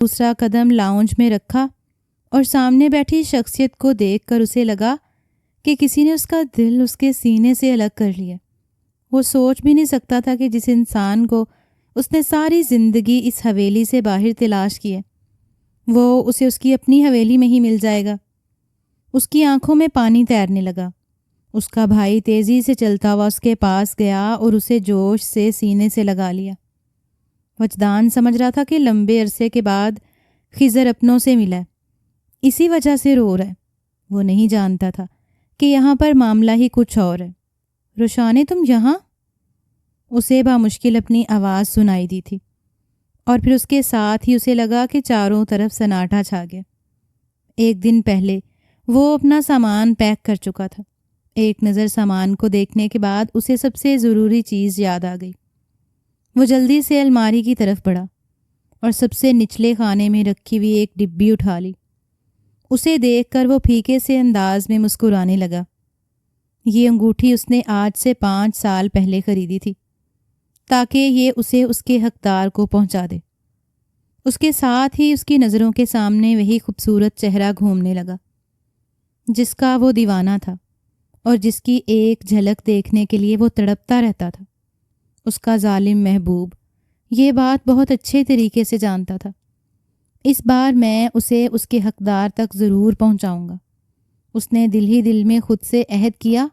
دوسرا قدم لاؤنج میں رکھا اور سامنے بیٹھی شخصیت کو دیکھ کر اسے لگا کہ کسی نے اس کا دل اس کے سینے سے الگ کر لیا۔ وہ سوچ بھی نہیں سکتا تھا کہ جس انسان کو اس نے ساری زندگی اس حویلی سے باہر تلاش کی ہے، وہ اسے اس کی اپنی حویلی میں ہی مل جائے گا۔ اس کی آنکھوں میں پانی تیرنے لگا۔ اس کا بھائی تیزی سے چلتا ہوا اس کے پاس گیا اور اسے جوش سے سینے سے لگا لیا۔ وجدان سمجھ رہا تھا کہ لمبے عرصے کے بعد خضر اپنوں سے ملا ہے، اسی وجہ سے رو رہا ہے۔ وہ نہیں جانتا تھا کہ یہاں پر معاملہ ہی کچھ اور ہے۔ روشانے تم یہاں؟ اسے بامشکل اپنی آواز سنائی دی تھی، اور پھر اس کے ساتھ ہی اسے لگا کہ چاروں طرف سناٹا چھا گیا۔ ایک دن پہلے وہ اپنا سامان پیک کر چکا تھا۔ ایک نظر سامان کو دیکھنے کے بعد اسے سب سے ضروری چیز یاد آ گئی۔ وہ جلدی سے الماری کی طرف بڑھا اور سب سے نچلے خانے میں رکھی ہوئی ایک ڈبی اٹھا لی۔ اسے دیکھ کر وہ پھیکے سے انداز میں مسکرانے لگا۔ یہ انگوٹھی اس نے آج سے 5 سال پہلے خریدی تھی تاکہ یہ اسے اس کے حقدار کو پہنچا دے۔ اس کے ساتھ ہی اس کی نظروں کے سامنے وہی خوبصورت چہرہ گھومنے لگا جس کا وہ دیوانہ تھا اور جس کی ایک جھلک دیکھنے کے لیے وہ تڑپتا رہتا تھا۔ اس کا ظالم محبوب یہ بات بہت اچھے طریقے سے جانتا تھا۔ اس بار میں اسے اس کے حقدار تک ضرور پہنچاؤں گا۔ اس نے دل ہی دل میں خود سے عہد کیا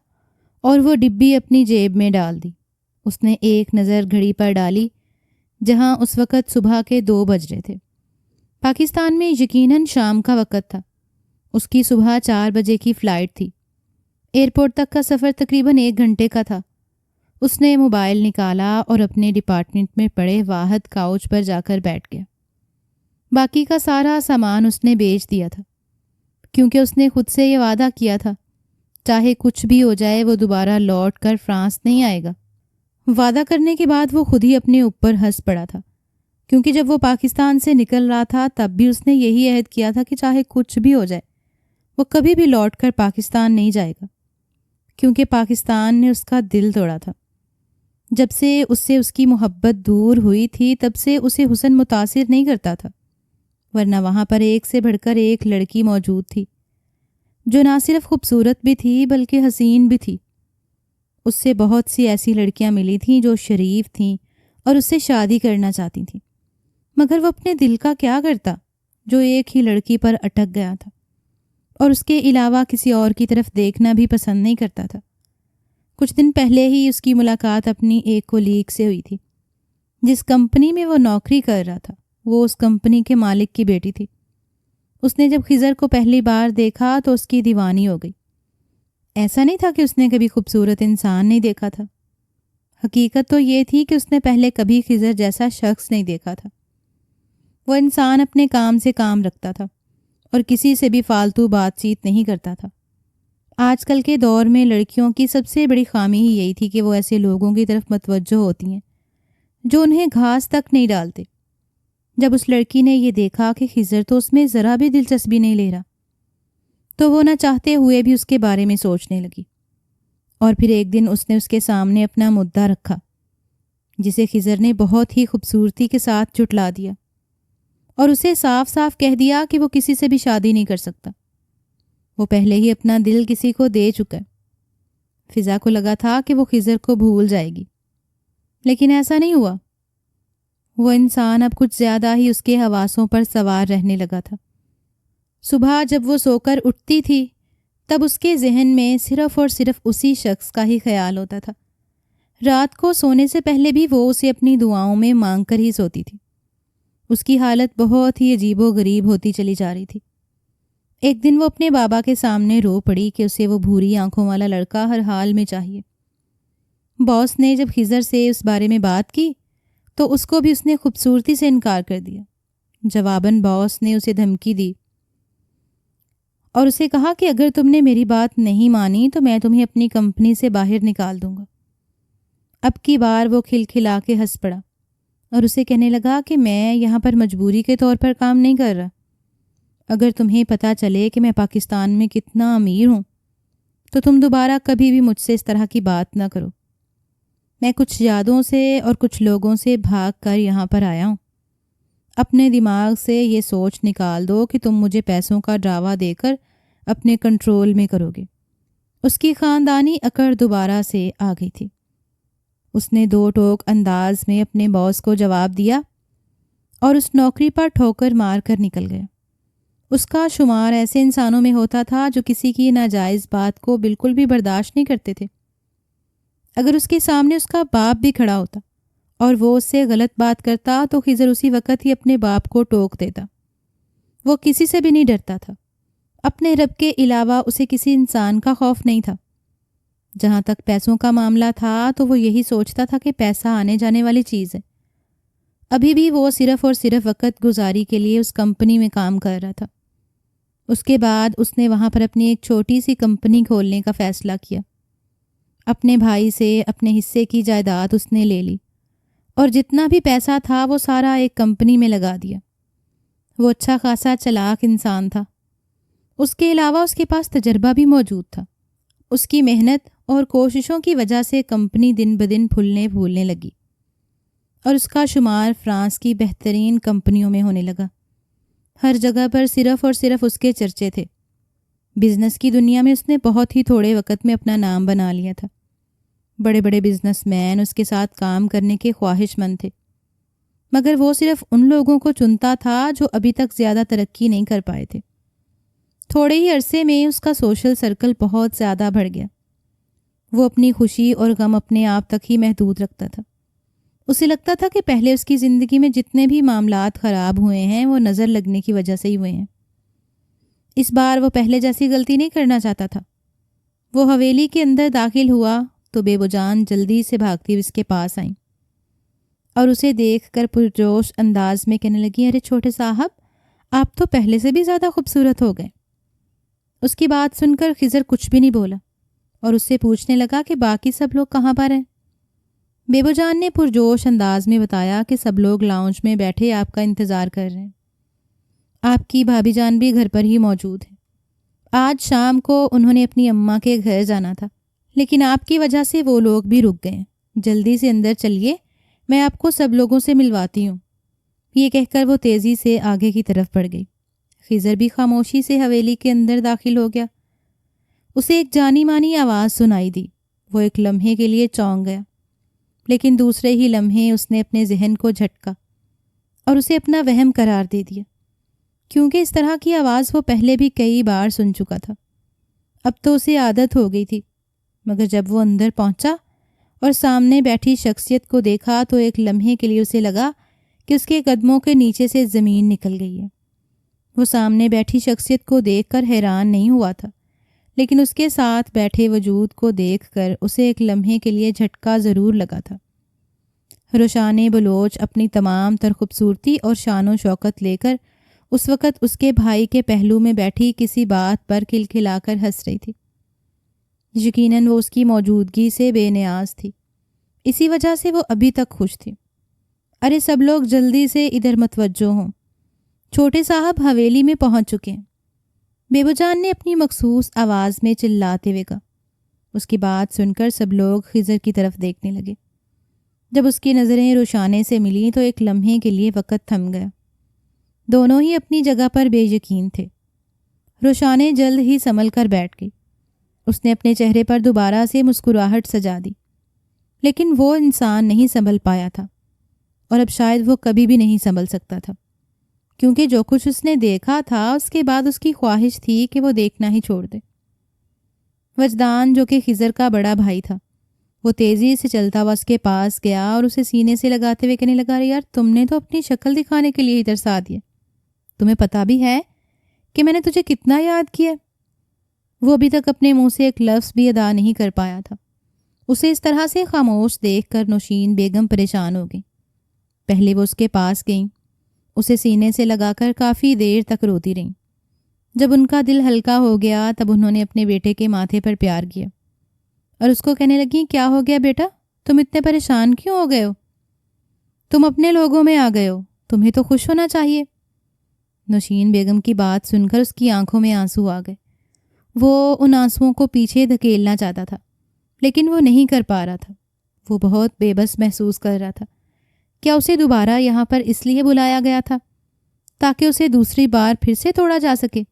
اور وہ ڈبی اپنی جیب میں ڈال دی۔ اس نے ایک نظر گھڑی پر ڈالی جہاں اس وقت صبح کے 2 بج رہے تھے۔ پاکستان میں یقیناً شام کا وقت تھا۔ اس کی صبح 4 بجے کی فلائٹ تھی۔ ایئرپورٹ تک کا سفر تقریباً 1 گھنٹے کا تھا۔ اس نے موبائل نکالا اور اپنے ڈپارٹمنٹ میں پڑے واحد کاؤچ پر جا کر بیٹھ گیا۔ باقی کا سارا سامان اس نے بیچ دیا تھا کیونکہ اس نے خود سے یہ وعدہ کیا تھا چاہے کچھ بھی ہو جائے وہ دوبارہ لوٹ کر فرانس نہیں آئے گا۔ وعدہ کرنے کے بعد وہ خود ہی اپنے اوپر ہنس پڑا تھا کیونکہ جب وہ پاکستان سے نکل رہا تھا تب بھی اس نے یہی عہد کیا تھا کہ چاہے کچھ بھی ہو جائے وہ کبھی بھی لوٹ کر پاکستان نہیں جائے گا، کیونکہ پاکستان نے اس کا دل توڑا تھا۔ جب سے اس کی محبت دور ہوئی تھی تب سے اسے حسن متاثر نہیں کرتا تھا، ورنہ وہاں پر ایک سے بڑھ کر ایک لڑکی موجود تھی جو نہ صرف خوبصورت بھی تھی بلکہ حسین بھی تھی۔ اس سے بہت سی ایسی لڑکیاں ملی تھیں جو شریف تھیں اور اس سے شادی کرنا چاہتی تھیں، مگر وہ اپنے دل کا کیا کرتا جو ایک ہی لڑکی پر اٹک گیا تھا اور اس کے علاوہ کسی اور کی طرف دیکھنا بھی پسند نہیں کرتا تھا۔ کچھ دن پہلے ہی اس کی ملاقات اپنی ایک کولیگ سے ہوئی تھی۔ جس کمپنی میں وہ نوکری کر رہا تھا وہ اس کمپنی کے مالک کی بیٹی تھی۔ اس نے جب خضر کو پہلی بار دیکھا تو اس کی دیوانی ہو گئی۔ ایسا نہیں تھا کہ اس نے کبھی خوبصورت انسان نہیں دیکھا تھا، حقیقت تو یہ تھی کہ اس نے پہلے کبھی خضر جیسا شخص نہیں دیکھا تھا۔ وہ انسان اپنے کام سے کام رکھتا تھا اور کسی سے بھی فالتو بات چیت نہیں کرتا تھا۔ آج کل کے دور میں لڑکیوں کی سب سے بڑی خامی ہی یہی تھی کہ وہ ایسے لوگوں کی طرف متوجہ ہوتی ہیں جو انہیں گھاس تک نہیں ڈالتے۔ جب اس لڑکی نے یہ دیکھا کہ خضر تو اس میں ذرا بھی دلچسپی نہیں لے رہا تو وہ نہ چاہتے ہوئے بھی اس کے بارے میں سوچنے لگی، اور پھر ایک دن اس نے اس کے سامنے اپنا مدعا رکھا جسے خضر نے بہت ہی خوبصورتی کے ساتھ جھٹلا دیا اور اسے صاف صاف کہہ دیا کہ وہ کسی سے بھی شادی نہیں کر سکتا۔ وہ پہلے ہی اپنا دل کسی کو دے چکا ہے۔ فضا کو لگا تھا کہ وہ خضر کو بھول جائے گی، لیکن ایسا نہیں ہوا۔ وہ انسان اب کچھ زیادہ ہی اس کے حواسوں پر سوار رہنے لگا تھا۔ صبح جب وہ سو کر اٹھتی تھی تب اس کے ذہن میں صرف اور صرف اسی شخص کا ہی خیال ہوتا تھا۔ رات کو سونے سے پہلے بھی وہ اسے اپنی دعاؤں میں مانگ کر ہی سوتی تھی۔ اس کی حالت بہت ہی عجیب و غریب ہوتی چلی جا رہی تھی۔ ایک دن وہ اپنے بابا کے سامنے رو پڑی کہ اسے وہ بھوری آنکھوں والا لڑکا ہر حال میں چاہیے۔ باس نے جب خضر سے اس بارے میں بات کی تو اس کو بھی اس نے خوبصورتی سے انکار کر دیا۔ جواباً باس نے اسے دھمکی دی اور اسے کہا کہ اگر تم نے میری بات نہیں مانی تو میں تمہیں اپنی کمپنی سے باہر نکال دوں گا۔ اب کی بار وہ کھلکھلا کے ہنس پڑا اور اسے کہنے لگا کہ میں یہاں پر مجبوری کے طور پر کام نہیں کر رہا۔ اگر تمہیں پتہ چلے کہ میں پاکستان میں کتنا امیر ہوں تو تم دوبارہ کبھی بھی مجھ سے اس طرح کی بات نہ کرو۔ میں کچھ یادوں سے اور کچھ لوگوں سے بھاگ کر یہاں پر آیا ہوں۔ اپنے دماغ سے یہ سوچ نکال دو کہ تم مجھے پیسوں کا ڈراوا دے کر اپنے کنٹرول میں کرو گے۔ اس کی خاندانی اکڑ دوبارہ سے آ گئی تھی۔ اس نے دو ٹوک انداز میں اپنے باس کو جواب دیا اور اس نوکری پر ٹھوکر مار کر نکل گیا۔ اس کا شمار ایسے انسانوں میں ہوتا تھا جو کسی کی ناجائز بات کو بالکل بھی برداشت نہیں کرتے تھے۔ اگر اس کے سامنے اس کا باپ بھی کھڑا ہوتا اور وہ اس سے غلط بات کرتا تو خضر اسی وقت ہی اپنے باپ کو ٹوک دیتا۔ وہ کسی سے بھی نہیں ڈرتا تھا۔ اپنے رب کے علاوہ اسے کسی انسان کا خوف نہیں تھا۔ جہاں تک پیسوں کا معاملہ تھا تو وہ یہی سوچتا تھا کہ پیسہ آنے جانے والی چیز ہے۔ ابھی بھی وہ صرف اور صرف وقت گزاری کے لیے اس کمپنی میں کام کر رہا تھا۔ اس کے بعد اس نے وہاں پر اپنی ایک چھوٹی سی کمپنی کھولنے کا فیصلہ کیا۔ اپنے بھائی سے اپنے حصے کی جائیداد اس نے لے لی اور جتنا بھی پیسہ تھا وہ سارا ایک کمپنی میں لگا دیا۔ وہ اچھا خاصا چلاک انسان تھا۔ اس کے علاوہ اس کے پاس تجربہ بھی موجود تھا۔ اس کی محنت اور کوششوں کی وجہ سے کمپنی دن بدن پھولنے پھولنے لگی اور اس کا شمار فرانس کی بہترین کمپنیوں میں ہونے لگا۔ ہر جگہ پر صرف اور صرف اس کے چرچے تھے۔ بزنس کی دنیا میں اس نے بہت ہی تھوڑے وقت میں اپنا نام بنا لیا تھا۔ بڑے بڑے بزنس مین اس کے ساتھ کام کرنے کے خواہش مند تھے، مگر وہ صرف ان لوگوں کو چنتا تھا جو ابھی تک زیادہ ترقی نہیں کر پائے تھے۔ تھوڑے ہی عرصے میں اس کا سوشل سرکل بہت زیادہ بڑھ گیا۔ وہ اپنی خوشی اور غم اپنے آپ تک ہی محدود رکھتا تھا۔ اسے لگتا تھا کہ پہلے اس کی زندگی میں جتنے بھی معاملات خراب ہوئے ہیں وہ نظر لگنے کی وجہ سے ہی ہوئے ہیں۔ اس بار وہ پہلے جیسی غلطی نہیں کرنا چاہتا تھا۔ وہ حویلی کے اندر داخل ہوا تو بے بجان جلدی سے بھاگتی ہوئی اس کے پاس آئیں اور اسے دیکھ کر پرجوش انداز میں کہنے لگی، ارے چھوٹے صاحب، آپ تو پہلے سے بھی زیادہ خوبصورت ہو گئے۔ اس کی بات سن کر خضر کچھ بھی نہیں بولا اور اس سے پوچھنے لگا کہ باقی سب لوگ کہاں پر ہیں۔ بیبو جان نے پرجوش انداز میں بتایا کہ سب لوگ لاؤنج میں بیٹھے آپ کا انتظار کر رہے ہیں۔ آپ کی بھابھی جان بھی گھر پر ہی موجود ہیں۔ آج شام کو انہوں نے اپنی اماں کے گھر جانا تھا، لیکن آپ کی وجہ سے وہ لوگ بھی رک گئے ہیں۔ جلدی سے اندر چلیے، میں آپ کو سب لوگوں سے ملواتی ہوں۔ یہ کہہ کر وہ تیزی سے آگے کی طرف بڑھ گئی۔ خضر بھی خاموشی سے حویلی کے اندر داخل ہو گیا۔ اسے ایک جانی مانی آواز سنائی دی۔ وہ ایک لمحے کے لیے چونک گیا، لیکن دوسرے ہی لمحے اس نے اپنے ذہن کو جھٹکا اور اسے اپنا وہم قرار دے دیا، کیونکہ اس طرح کی آواز وہ پہلے بھی کئی بار سن چکا تھا۔ اب تو اسے عادت ہو گئی تھی، مگر جب وہ اندر پہنچا اور سامنے بیٹھی شخصیت کو دیکھا تو ایک لمحے کے لیے اسے لگا کہ اس کے قدموں کے نیچے سے زمین نکل گئی ہے۔ وہ سامنے بیٹھی شخصیت کو دیکھ کر حیران نہیں ہوا تھا، لیکن اس کے ساتھ بیٹھے وجود کو دیکھ کر اسے ایک لمحے کے لیے جھٹکا ضرور لگا تھا۔ روشان بلوچ اپنی تمام تر خوبصورتی اور شان و شوکت لے کر اس وقت اس کے بھائی کے پہلو میں بیٹھی کسی بات پر کھلکھلا کر ہنس رہی تھی۔ یقیناً وہ اس کی موجودگی سے بے نیاز تھی، اسی وجہ سے وہ ابھی تک خوش تھی۔ ارے سب لوگ جلدی سے ادھر متوجہ ہوں، چھوٹے صاحب حویلی میں پہنچ چکے ہیں، بیبو جان نے اپنی مخصوص آواز میں چلاتے ہوئے کہا۔ اس کی بات سن کر سب لوگ خضر کی طرف دیکھنے لگے۔ جب اس کی نظریں روشانے سے ملیں تو ایک لمحے کے لیے وقت تھم گیا۔ دونوں ہی اپنی جگہ پر بے یقین تھے۔ روشانے جلد ہی سنبھل کر بیٹھ گئی۔ اس نے اپنے چہرے پر دوبارہ سے مسکراہٹ سجا دی، لیکن وہ انسان نہیں سنبھل پایا تھا اور اب شاید وہ کبھی بھی نہیں سنبھل سکتا تھا، کیونکہ جو کچھ اس نے دیکھا تھا اس کے بعد اس کی خواہش تھی کہ وہ دیکھنا ہی چھوڑ دے۔ وجدان، جو کہ خضر کا بڑا بھائی تھا، وہ تیزی سے چلتا ہوا اس کے پاس گیا اور اسے سینے سے لگاتے ہوئے کہنے لگا، یار تم نے تو اپنی شکل دکھانے کے لیے ہی ترسا دیا۔ تمہیں پتہ بھی ہے کہ میں نے تجھے کتنا یاد کیا؟ وہ ابھی تک اپنے منہ سے ایک لفظ بھی ادا نہیں کر پایا تھا۔ اسے اس طرح سے خاموش دیکھ کر نوشین بیگم پریشان ہو گئی۔ پہلے وہ اس کے پاس گئیں، اسے سینے سے لگا کر کافی دیر تک روتی رہیں۔ جب ان کا دل ہلکا ہو گیا تب انہوں نے اپنے بیٹے کے ماتھے پر پیار کیا اور اس کو کہنے لگیں، کیا ہو گیا بیٹا، تم اتنے پریشان کیوں ہو گئے ہو؟ تم اپنے لوگوں میں آ گئے ہو، تمہیں تو خوش ہونا چاہیے۔ نوشین بیگم کی بات سن کر اس کی آنکھوں میں آنسو آ گئے۔ وہ ان آنسوؤں کو پیچھے دھکیلنا چاہتا تھا، لیکن وہ نہیں کر پا رہا تھا۔ وہ بہت بے بس محسوس کر رہا تھا کیا اسے دوبارہ یہاں پر اس لیے بلایا گیا تھا تاکہ اسے دوسری بار پھر سے توڑا جا سکے؟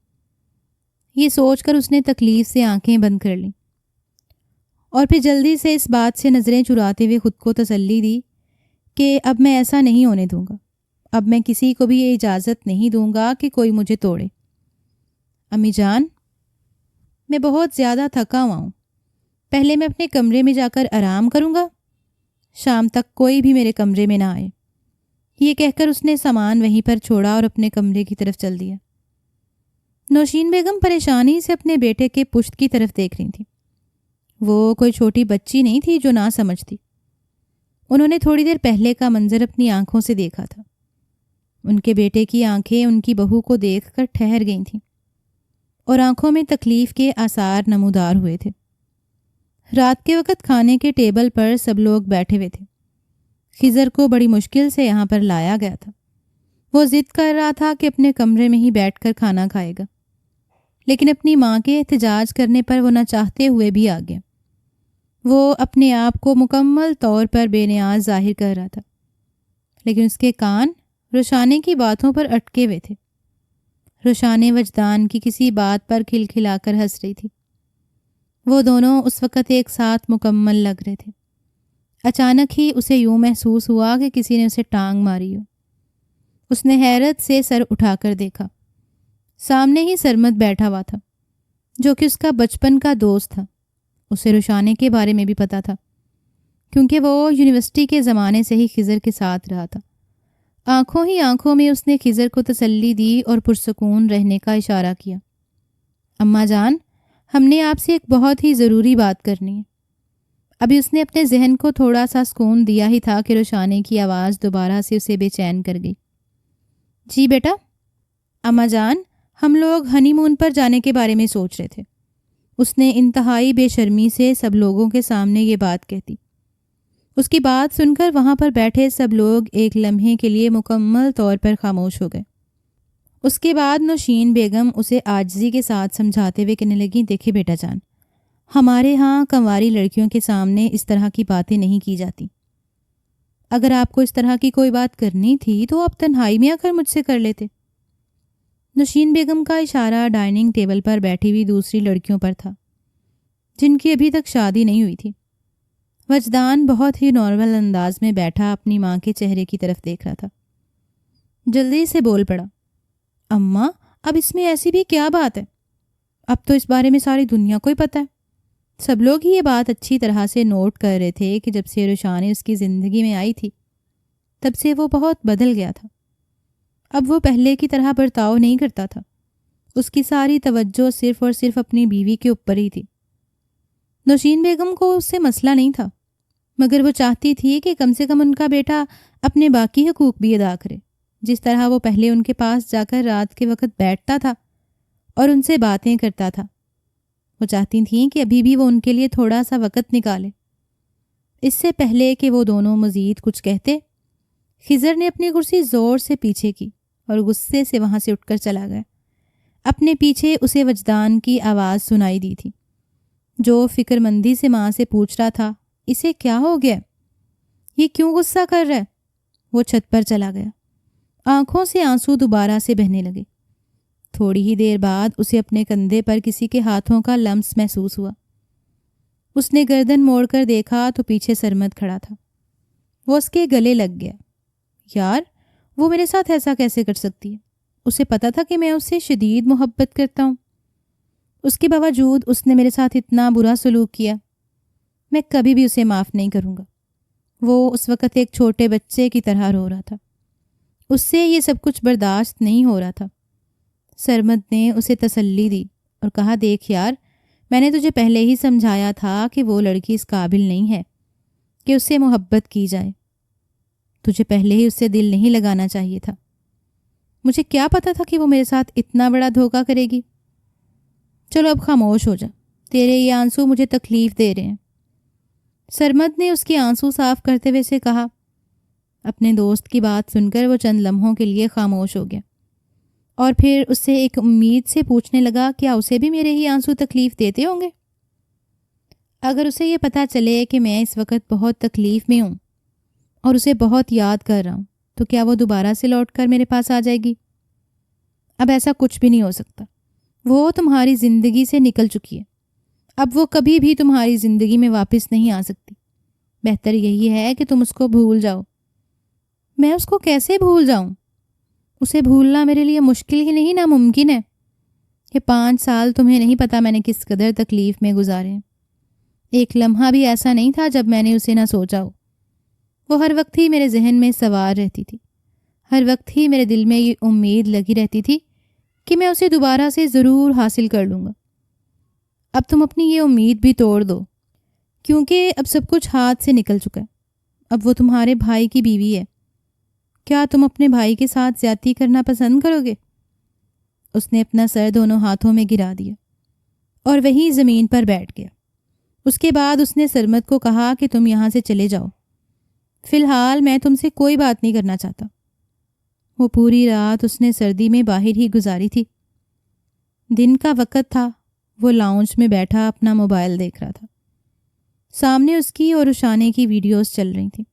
یہ سوچ کر اس نے تکلیف سے آنکھیں بند کر لیں اور پھر جلدی سے اس بات سے نظریں چراتے ہوئے خود کو تسلی دی کہ اب میں ایسا نہیں ہونے دوں گا، اب میں کسی کو بھی یہ اجازت نہیں دوں گا کہ کوئی مجھے توڑے۔ امی جان، میں بہت زیادہ تھکا ہوا ہوں، پہلے میں اپنے کمرے میں جا کر آرام کروں گا، شام تک کوئی بھی میرے کمرے میں نہ آئے۔ یہ کہہ کر اس نے سامان وہیں پر چھوڑا اور اپنے کمرے کی طرف چل دیا۔ نوشین بیگم پریشانی سے اپنے بیٹے کے پشت کی طرف دیکھ رہی تھی۔ وہ کوئی چھوٹی بچی نہیں تھی جو نہ سمجھتی۔ انہوں نے تھوڑی دیر پہلے کا منظر اپنی آنکھوں سے دیکھا تھا۔ ان کے بیٹے کی آنکھیں ان کی بہو کو دیکھ کر ٹھہر گئی تھیں اور آنکھوں میں تکلیف کے آثار نمودار ہوئے تھے۔ رات کے وقت کھانے کے ٹیبل پر سب لوگ بیٹھے ہوئے تھے۔ خضر کو بڑی مشکل سے یہاں پر لایا گیا تھا۔ وہ ضد کر رہا تھا کہ اپنے کمرے میں ہی بیٹھ کر کھانا کھائے گا، لیکن اپنی ماں کے احتجاج کرنے پر وہ نہ چاہتے ہوئے بھی آ گیا۔ وہ اپنے آپ کو مکمل طور پر بے نیاز ظاہر کر رہا تھا، لیکن اس کے کان روشانے کی باتوں پر اٹکے ہوئے تھے۔ روشانے وجدان کی کسی بات پر کھلکھلا کر ہنس رہی تھی۔ وہ دونوں اس وقت ایک ساتھ مکمل لگ رہے تھے۔ اچانک ہی اسے یوں محسوس ہوا کہ کسی نے اسے ٹانگ ماری ہو۔ اس نے حیرت سے سر اٹھا کر دیکھا۔ سامنے ہی سرمد بیٹھا ہوا تھا، جو کہ اس کا بچپن کا دوست تھا۔ اسے روشانے کے بارے میں بھی پتا تھا، کیونکہ وہ یونیورسٹی کے زمانے سے ہی خضر کے ساتھ رہا تھا۔ آنکھوں ہی آنکھوں میں اس نے خضر کو تسلی دی اور پرسکون رہنے کا اشارہ کیا۔ اماں جان، ہم نے آپ سے ایک بہت ہی ضروری بات کرنی ہے۔ ابھی اس نے اپنے ذہن کو تھوڑا سا سکون دیا ہی تھا کہ روشانے کی آواز دوبارہ سے اسے بے چین کر گئی۔ جی بیٹا۔ اماں جان، ہم لوگ ہنی مون پر جانے کے بارے میں سوچ رہے تھے۔ اس نے انتہائی بے شرمی سے سب لوگوں کے سامنے یہ بات کہتی۔ اس کی بات سن کر وہاں پر بیٹھے سب لوگ ایک لمحے کے لیے مکمل طور پر خاموش ہو گئے۔ اس کے بعد نوشین بیگم اسے عاجزی کے ساتھ سمجھاتے ہوئے کہنے لگیں، دیکھے بیٹا جان، ہمارے ہاں کنواری لڑکیوں کے سامنے اس طرح کی باتیں نہیں کی جاتی۔ اگر آپ کو اس طرح کی کوئی بات کرنی تھی تو آپ تنہائی میں آ کر مجھ سے کر لیتے۔ نوشین بیگم کا اشارہ ڈائننگ ٹیبل پر بیٹھی ہوئی دوسری لڑکیوں پر تھا، جن کی ابھی تک شادی نہیں ہوئی تھی۔ وجدان بہت ہی نارمل انداز میں بیٹھا اپنی ماں کے چہرے کی طرف دیکھ رہا تھا۔ جلدی سے بول پڑا، اماں اب اس میں ایسی بھی کیا بات ہے؟ اب تو اس بارے میں ساری دنیا کو ہی پتہ ہے۔ سب لوگ ہی یہ بات اچھی طرح سے نوٹ کر رہے تھے کہ جب سے روشانی اس کی زندگی میں آئی تھی تب سے وہ بہت بدل گیا تھا۔ اب وہ پہلے کی طرح برتاؤ نہیں کرتا تھا۔ اس کی ساری توجہ صرف اور صرف اپنی بیوی کے اوپر ہی تھی۔ نوشین بیگم کو اس سے مسئلہ نہیں تھا، مگر وہ چاہتی تھی کہ کم سے کم ان کا بیٹا اپنے باقی حقوق بھی ادا کرے، جس طرح وہ پہلے ان کے پاس جا کر رات کے وقت بیٹھتا تھا اور ان سے باتیں کرتا تھا۔ وہ چاہتی تھیں کہ ابھی بھی وہ ان کے لیے تھوڑا سا وقت نکالے۔ اس سے پہلے کہ وہ دونوں مزید کچھ کہتے، خضر نے اپنی کرسی زور سے پیچھے کی اور غصے سے وہاں سے اٹھ کر چلا گیا۔ اپنے پیچھے اسے وجدان کی آواز سنائی دی تھی، جو فکر مندی سے ماں سے پوچھ رہا تھا، اسے کیا ہو گیا؟ یہ کیوں غصہ کر رہا ہے؟ وہ چھت پر چلا گیا۔ آنکھوں سے آنسو دوبارہ سے بہنے لگے۔ تھوڑی ہی دیر بعد اسے اپنے کندھے پر کسی کے ہاتھوں کا لمس محسوس ہوا۔ اس نے گردن موڑ کر دیکھا تو پیچھے سرمد کھڑا تھا۔ وہ اس کے گلے لگ گیا۔ یار، وہ میرے ساتھ ایسا کیسے کر سکتی ہے؟ اسے پتا تھا کہ میں اس سے شدید محبت کرتا ہوں۔ اس کے باوجود اس نے میرے ساتھ اتنا برا سلوک کیا۔ میں کبھی بھی اسے معاف نہیں کروں گا۔ وہ اس وقت ایک چھوٹے بچے کی طرح رو رہا تھا۔ اس سے یہ سب کچھ برداشت نہیں ہو رہا تھا۔ سرمد نے اسے تسلی دی اور کہا، دیکھ یار، میں نے تجھے پہلے ہی سمجھایا تھا کہ وہ لڑکی اس قابل نہیں ہے کہ اس سے محبت کی جائے۔ تجھے پہلے ہی اس سے دل نہیں لگانا چاہیے تھا۔ مجھے کیا پتا تھا کہ وہ میرے ساتھ اتنا بڑا دھوکہ کرے گی۔ چلو اب خاموش ہو جا، تیرے یہ آنسو مجھے تکلیف دے رہے ہیں۔ سرمد نے اس کے آنسو صاف کرتے ہوئے سے کہا۔ اپنے دوست کی بات سن کر وہ چند لمحوں کے لیے خاموش ہو گیا اور پھر اس سے ایک امید سے پوچھنے لگا، کیا اسے بھی میرے ہی آنسو تکلیف دیتے ہوں گے؟ اگر اسے یہ پتہ چلے کہ میں اس وقت بہت تکلیف میں ہوں اور اسے بہت یاد کر رہا ہوں، تو کیا وہ دوبارہ سے لوٹ کر میرے پاس آ جائے گی؟ اب ایسا کچھ بھی نہیں ہو سکتا۔ وہ تمہاری زندگی سے نکل چکی ہے، اب وہ کبھی بھی تمہاری زندگی میں واپس نہیں آ سکتی۔ بہتر یہی ہے کہ تم اس کو بھول جاؤ۔ میں اس کو کیسے بھول جاؤں؟ اسے بھولنا میرے لیے مشکل ہی نہیں، ناممکن ہے۔ یہ 5 سال تمہیں نہیں پتا میں نے کس قدر تکلیف میں گزارے ہیں۔ ایک لمحہ بھی ایسا نہیں تھا جب میں نے اسے نہ سوچا ہو۔ وہ ہر وقت ہی میرے ذہن میں سوار رہتی تھی، ہر وقت ہی میرے دل میں یہ امید لگی رہتی تھی کہ میں اسے دوبارہ سے ضرور حاصل کر لوں گا۔ اب تم اپنی یہ امید بھی توڑ دو، کیونکہ اب سب کچھ ہاتھ سے نکل چکا ہے۔ اب وہ تمہارے بھائی کی بیوی ہے۔ کیا تم اپنے بھائی کے ساتھ زیادتی کرنا پسند کرو گے؟ اس نے اپنا سر دونوں ہاتھوں میں گرا دیا اور وہیں زمین پر بیٹھ گیا۔ اس کے بعد اس نے سرمد کو کہا کہ تم یہاں سے چلے جاؤ، فی الحال میں تم سے کوئی بات نہیں کرنا چاہتا۔ وہ پوری رات اس نے سردی میں باہر ہی گزاری تھی۔ دن کا وقت تھا، وہ لاؤنج میں بیٹھا اپنا موبائل دیکھ رہا تھا۔ سامنے اس کی اور رشانے کی ویڈیوز چل رہی تھیں،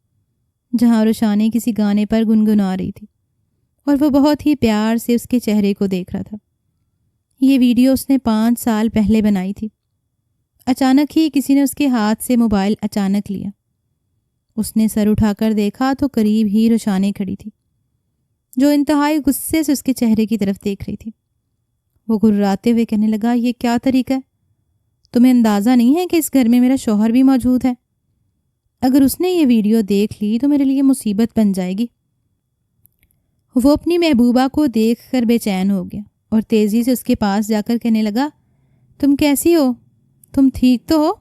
جہاں رشانے کسی گانے پر گنگنا رہی تھی اور وہ بہت ہی پیار سے اس کے چہرے کو دیکھ رہا تھا۔ یہ ویڈیو اس نے 5 سال پہلے بنائی تھی۔ اچانک ہی کسی نے اس کے ہاتھ سے موبائل اچانک لیا۔ اس نے سر اٹھا کر دیکھا تو قریب ہی رشانے کھڑی تھی، جو انتہائی غصے سے اس کے چہرے کی طرف دیکھ رہی تھی۔ وہ گرراتے ہوئے کہنے لگا، یہ کیا طریقہ ہے؟ تمہیں اندازہ نہیں ہے کہ اس گھر میں میرا شوہر بھی موجود ہے؟ اگر اس نے یہ ویڈیو دیکھ لی تو میرے لیے مصیبت بن جائے گی۔ وہ اپنی محبوبہ کو دیکھ کر بے چین ہو گیا اور تیزی سے اس کے پاس جا کر کہنے لگا، تم کیسی ہو؟ تم ٹھیک تو ہو؟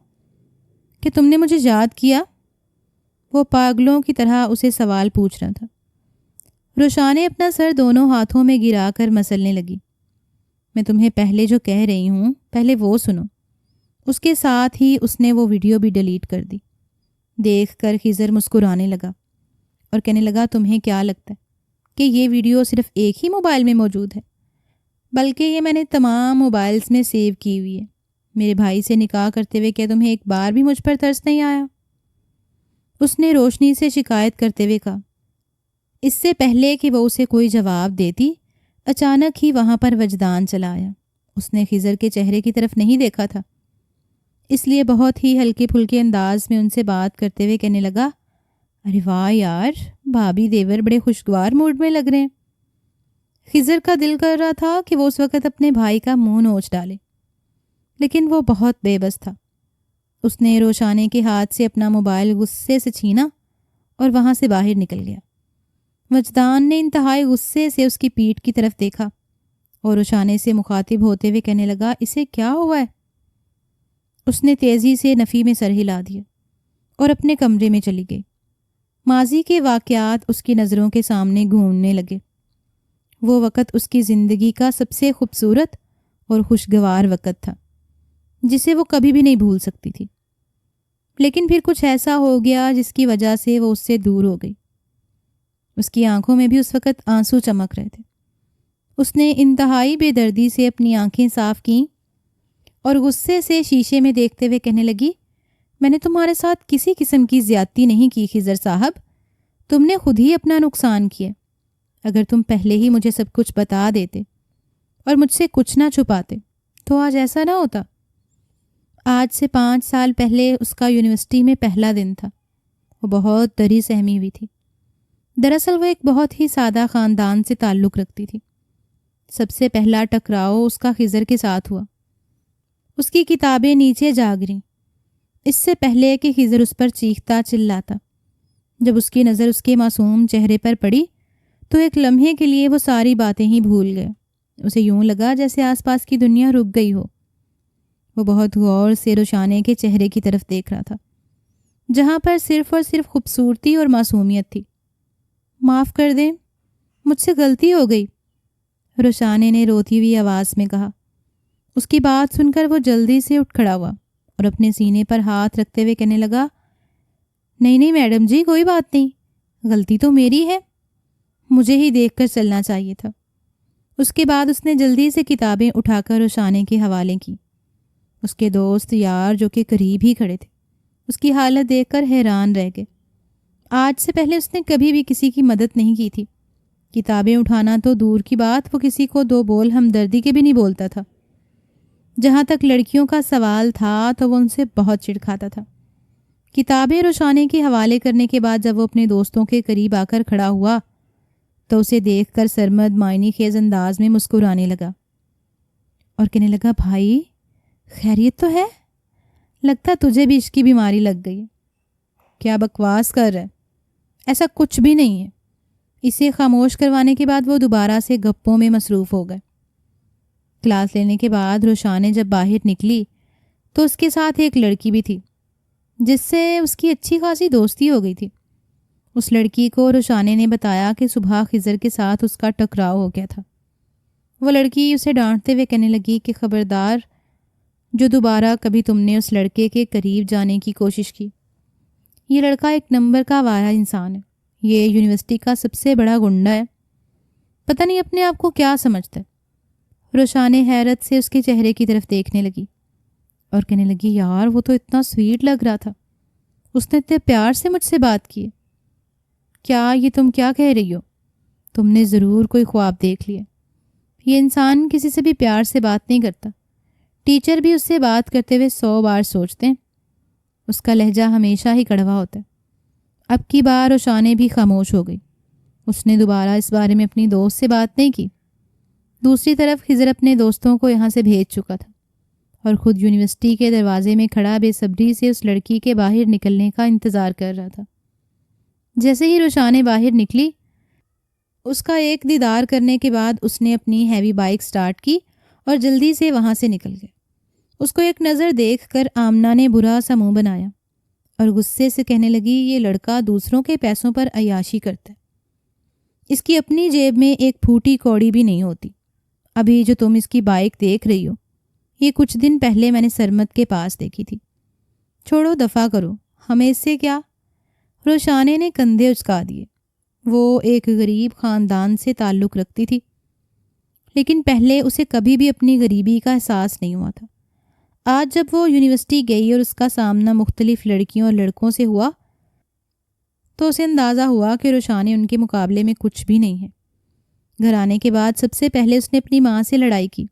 کہ تم نے مجھے یاد کیا؟ وہ پاگلوں کی طرح اسے سوال پوچھ رہا تھا۔ روشانے اپنا سر دونوں ہاتھوں میں گرا کر مسلنے لگی۔ میں تمہیں پہلے جو کہہ رہی ہوں پہلے وہ سنو۔ اس کے ساتھ ہی اس نے وہ ویڈیو بھی ڈیلیٹ کر دی۔ دیکھ کر خضر مسکرانے لگا اور کہنے لگا، تمہیں کیا لگتا ہے کہ یہ ویڈیو صرف ایک ہی موبائل میں موجود ہے؟ بلکہ یہ میں نے تمام موبائلز میں سیو کی ہوئی ہے۔ میرے بھائی سے نکاح کرتے ہوئے کیا تمہیں ایک بار بھی مجھ پر ترس نہیں آیا؟ اس نے روشنی سے شکایت کرتے ہوئے کہا۔ اس سے پہلے کہ وہ اسے کوئی جواب دیتی، اچانک ہی وہاں پر وجدان چلا آیا۔ اس نے خضر کے چہرے کی طرف نہیں دیکھا تھا، اس لیے بہت ہی ہلکے پھلکے انداز میں ان سے بات کرتے ہوئے کہنے لگا، ارے واہ یار، بھابھی دیور بڑے خوشگوار موڈ میں لگ رہے ہیں۔ خضر کا دل کر رہا تھا کہ وہ اس وقت اپنے بھائی کا منہ نوچ ڈالے، لیکن وہ بہت بے بس تھا۔ اس نے روشانے کے ہاتھ سے اپنا موبائل غصے سے چھینا اور وہاں سے باہر نکل گیا۔ وجدان نے انتہائی غصے سے اس کی پیٹھ کی طرف دیکھا اور روشانے سے مخاطب ہوتے ہوئے کہنے لگا، اسے کیا ہوا ہے؟ اس نے تیزی سے نفی میں سر ہلا دیا اور اپنے کمرے میں چلی گئی۔ ماضی کے واقعات اس کی نظروں کے سامنے گھومنے لگے۔ وہ وقت اس کی زندگی کا سب سے خوبصورت اور خوشگوار وقت تھا، جسے وہ کبھی بھی نہیں بھول سکتی تھی۔ لیکن پھر کچھ ایسا ہو گیا جس کی وجہ سے وہ اس سے دور ہو گئی۔ اس کی آنکھوں میں بھی اس وقت آنسو چمک رہے تھے۔ اس نے انتہائی بے دردی سے اپنی آنکھیں صاف کیں اور غصے سے شیشے میں دیکھتے ہوئے کہنے لگی، میں نے تمہارے ساتھ کسی قسم کی زیادتی نہیں کی خضر صاحب، تم نے خود ہی اپنا نقصان کیا۔ اگر تم پہلے ہی مجھے سب کچھ بتا دیتے اور مجھ سے کچھ نہ چھپاتے تو آج ایسا نہ ہوتا۔ آج سے 5 سال پہلے اس کا یونیورسٹی میں پہلا دن تھا۔ وہ بہت دری سہمی ہوئی تھی۔ دراصل وہ ایک بہت ہی سادہ خاندان سے تعلق رکھتی تھی۔ سب سے پہلا ٹکراؤ اس کا خضر کے ساتھ ہوا۔ اس کی کتابیں نیچے جا گریں، اس سے پہلے کہ خضر اس پر چیختا چلاتا۔ جب اس کی نظر اس کے معصوم چہرے پر پڑی تو ایک لمحے کے لیے وہ ساری باتیں ہی بھول گئے۔ اسے یوں لگا جیسے آس پاس کی دنیا رک گئی ہو۔ وہ بہت غور سے روشانے کے چہرے کی طرف دیکھ رہا تھا، جہاں پر صرف اور صرف خوبصورتی اور معصومیت تھی۔ معاف کر دیں، مجھ سے غلطی ہو گئی، روشانے نے روتی ہوئی آواز میں کہا۔ اس کی بات سن کر وہ جلدی سے اٹھ کھڑا ہوا اور اپنے سینے پر ہاتھ رکھتے ہوئے کہنے لگا، نہیں نہیں میڈم جی، کوئی بات نہیں، غلطی تو میری ہے، مجھے ہی دیکھ کر چلنا چاہیے تھا۔ اس کے بعد اس نے جلدی سے کتابیں اٹھا کر روشانے کے حوالے کی۔ اس کے دوست یار جو کہ قریب ہی کھڑے تھے اس کی حالت دیکھ کر حیران رہ گئے۔ آج سے پہلے اس نے کبھی بھی کسی کی مدد نہیں کی تھی۔ کتابیں اٹھانا تو دور کی بات، وہ کسی کو دو بول ہمدردی کے بھی نہیں بولتا تھا۔ جہاں تک لڑکیوں کا سوال تھا تو وہ ان سے بہت چڑ کھاتا تھا۔ کتابیں روشانے کے حوالے کرنے کے بعد جب وہ اپنے دوستوں کے قریب آ کر کھڑا ہوا تو اسے دیکھ کر سرمد معنی خیز انداز میں مسکرانے لگا اور کہنے لگا، بھائی خیریت تو ہے؟ لگتا تجھے بھی عشق کی بیماری لگ گئی۔ کیا بکواس کر رہا ہے، ایسا کچھ بھی نہیں ہے۔ اسے خاموش کروانے کے بعد وہ دوبارہ سے گپوں میں مصروف ہو گئے۔ کلاس لینے کے بعد روشانے جب باہر نکلی تو اس کے ساتھ ایک لڑکی بھی تھی جس سے اس کی اچھی خاصی دوستی ہو گئی تھی۔ اس لڑکی کو روشانے نے بتایا کہ صبح خضر کے ساتھ اس کا ٹکراؤ ہو گیا تھا۔ وہ لڑکی اسے ڈانٹتے ہوئے کہنے لگی کہ خبردار جو دوبارہ کبھی تم نے اس لڑکے کے قریب جانے کی کوشش کی۔ یہ لڑکا ایک نمبر کا آوارہ انسان ہے، یہ یونیورسٹی کا سب سے بڑا گنڈا ہے، پتہ نہیں اپنے آپ کو کیا سمجھتا ہے۔ روشانے حیرت سے اس کے چہرے کی طرف دیکھنے لگی اور کہنے لگی، یار وہ تو اتنا سویٹ لگ رہا تھا، اس نے اتنے پیار سے مجھ سے بات کی۔ کیا یہ تم کیا کہہ رہی ہو؟ تم نے ضرور کوئی خواب دیکھ لیا۔ یہ انسان کسی سے بھی پیار سے بات نہیں کرتا، ٹیچر بھی اس سے بات کرتے ہوئے 100 بار سوچتے ہیں۔ اس کا لہجہ ہمیشہ ہی کڑوا ہوتا ہے۔ اب کی بار روشانے بھی خاموش ہو گئی۔ اس نے دوبارہ اس بارے میں اپنی دوست سے بات نہیں کی۔ دوسری طرف خضر اپنے دوستوں کو یہاں سے بھیج چکا تھا اور خود یونیورسٹی کے دروازے میں کھڑا بے صبری سے اس لڑکی کے باہر نکلنے کا انتظار کر رہا تھا۔ جیسے ہی روشانے باہر نکلی، اس کا ایک دیدار کرنے کے بعد اس نے اپنی ہیوی بائک سٹارٹ کی اور جلدی سے وہاں سے نکل گئے۔ اس کو ایک نظر دیکھ کر آمنہ نے برا سا منہ بنایا اور غصے سے کہنے لگی، یہ لڑکا دوسروں کے پیسوں پر عیاشی کرتا ہے، اس کی اپنی جیب میں ایک پھوٹی کوڑی بھی نہیں ہوتی۔ ابھی جو تم اس کی بائک دیکھ رہی ہو، یہ کچھ دن پہلے میں نے سرمد کے پاس دیکھی تھی۔ چھوڑو، دفع کرو، ہمیں اس سے کیا؟ روشانے نے کندھے اچکا دیے۔ وہ ایک غریب خاندان سے تعلق رکھتی تھی، لیکن پہلے اسے کبھی بھی اپنی غریبی کا احساس نہیں ہوا تھا۔ آج جب وہ یونیورسٹی گئی اور اس کا سامنا مختلف لڑکیوں اور لڑکوں سے ہوا تو اسے اندازہ ہوا کہ روشانے ان کے مقابلے میں کچھ بھی نہیں ہے۔ گھر آنے کے بعد سب سے پہلے اس نے اپنی ماں سے لڑائی کی۔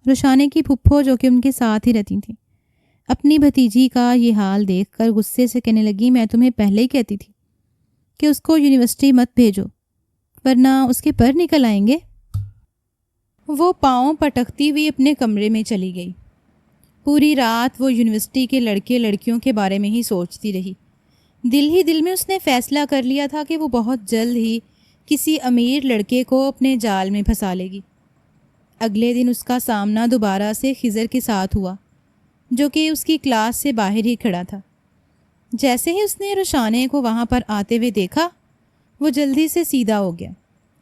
روشانے کی پھپھو جو کہ ان کے ساتھ ہی رہتی تھیں، اپنی بھتیجی کا یہ حال دیکھ کر غصے سے کہنے لگی، میں تمہیں پہلے ہی کہتی تھی کہ اس کو یونیورسٹی مت بھیجو ورنہ اس کے پر نکل آئیں گے۔ وہ پاؤں پٹکتی ہوئی اپنے کمرے میں چلی گئی۔ پوری رات وہ یونیورسٹی کے لڑکے لڑکیوں کے بارے میں ہی سوچتی رہی۔ دل ہی دل میں اس نے فیصلہ کر لیا تھا کہ وہ بہت جلد ہی کسی امیر لڑکے کو اپنے جال میں پھنسا لے گی۔ اگلے دن اس کا سامنا دوبارہ سے خضر کے ساتھ ہوا جو کہ اس کی کلاس سے باہر ہی کھڑا تھا۔ جیسے ہی اس نے روشانے کو وہاں پر آتے ہوئے دیکھا، وہ جلدی سے سیدھا ہو گیا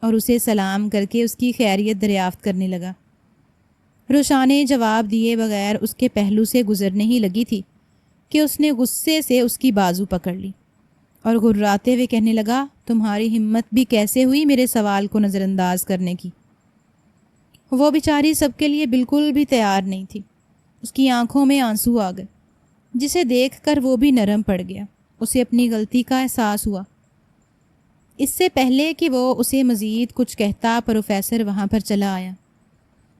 اور اسے سلام کر کے اس کی خیریت دریافت کرنے لگا۔ روشانے جواب دیے بغیر اس کے پہلو سے گزرنے ہی لگی تھی کہ اس نے غصے سے اس کی بازو پکڑ لی اور گھراتے ہوئے کہنے لگا، تمہاری ہمت بھی کیسے ہوئی میرے سوال کو نظر انداز کرنے کی؟ وہ بیچاری سب کے لیے بالکل بھی تیار نہیں تھی۔ اس کی آنکھوں میں آنسو آ گئے، جسے دیکھ کر وہ بھی نرم پڑ گیا۔ اسے اپنی غلطی کا احساس ہوا۔ اس سے پہلے کہ وہ اسے مزید کچھ کہتا، پروفیسر وہاں پر چلا آیا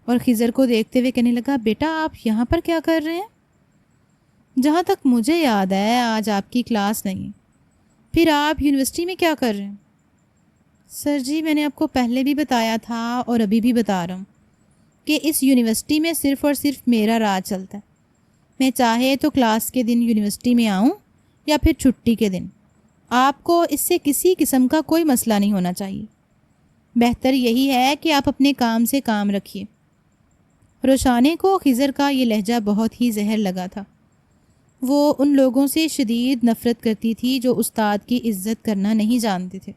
اور خضر کو دیکھتے ہوئے کہنے لگا، بیٹا آپ یہاں پر کیا کر رہے ہیں؟ جہاں تک مجھے یاد ہے آج آپ کی کلاس نہیں ہے، پھر آپ یونیورسٹی میں کیا کر رہے ہیں؟ سر جی، میں نے آپ کو پہلے بھی بتایا تھا اور ابھی بھی بتا رہا ہوں کہ اس یونیورسٹی میں صرف اور صرف میرا راج چلتا ہے۔ میں چاہے تو کلاس کے دن یونیورسٹی میں آؤں یا پھر چھٹی کے دن، آپ کو اس سے کسی قسم کا کوئی مسئلہ نہیں ہونا چاہیے۔ بہتر یہی ہے کہ آپ اپنے کام سے کام رکھیے۔ روشانے کو خضر کا یہ لہجہ بہت ہی زہر لگا تھا۔ وہ ان لوگوں سے شدید نفرت کرتی تھی جو استاد کی عزت کرنا نہیں جانتے تھے۔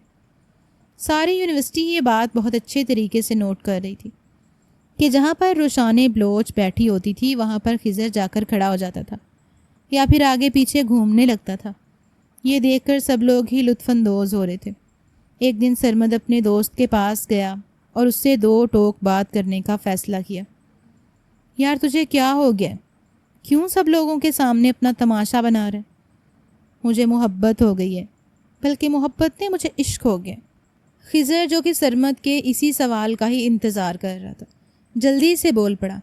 ساری یونیورسٹی یہ بات بہت اچھے طریقے سے نوٹ کر رہی تھی کہ جہاں پر روشانے بلوچ بیٹھی ہوتی تھی وہاں پر خضر جا کر کھڑا ہو جاتا تھا یا پھر آگے پیچھے گھومنے لگتا تھا۔ یہ دیکھ کر سب لوگ ہی لطف اندوز ہو رہے تھے۔ ایک دن سرمد اپنے دوست کے پاس گیا اور اس سے 2 ٹوک بات کرنے کا فیصلہ کیا۔ یار تجھے کیا ہو گیا؟ کیوں سب لوگوں کے سامنے اپنا تماشا بنا رہے؟ مجھے محبت ہو گئی ہے، بلکہ محبت نے مجھے عشق ہو گیا۔ خضر جو کہ سرمد کے اسی سوال کا ہی انتظار کر رہا تھا جلدی سے بول پڑا،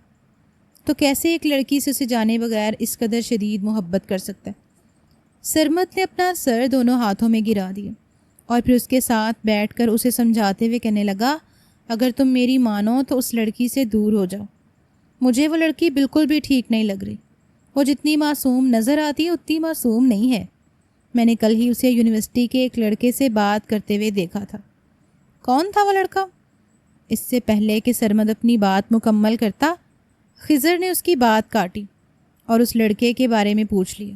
تو کیسے ایک لڑکی سے اسے جانے بغیر اس قدر شدید محبت کر سکتا ہے؟ سرمد نے اپنا سر دونوں ہاتھوں میں گرا دیا اور پھر اس کے ساتھ بیٹھ کر اسے سمجھاتے ہوئے کہنے لگا، اگر تم میری مانو تو اس لڑکی سے دور ہو جاؤ۔ مجھے وہ لڑکی بالکل بھی ٹھیک نہیں لگ رہی۔ وہ جتنی معصوم نظر آتی ہے اتنی معصوم نہیں ہے۔ میں نے کل ہی اسے یونیورسٹی کے ایک لڑکے سے بات کرتے ہوئے دیکھا تھا۔ کون تھا وہ لڑکا؟ اس سے پہلے کہ سرمد اپنی بات مکمل کرتا، خضر نے اس کی بات کاٹی اور اس لڑکے کے بارے میں پوچھ لیا۔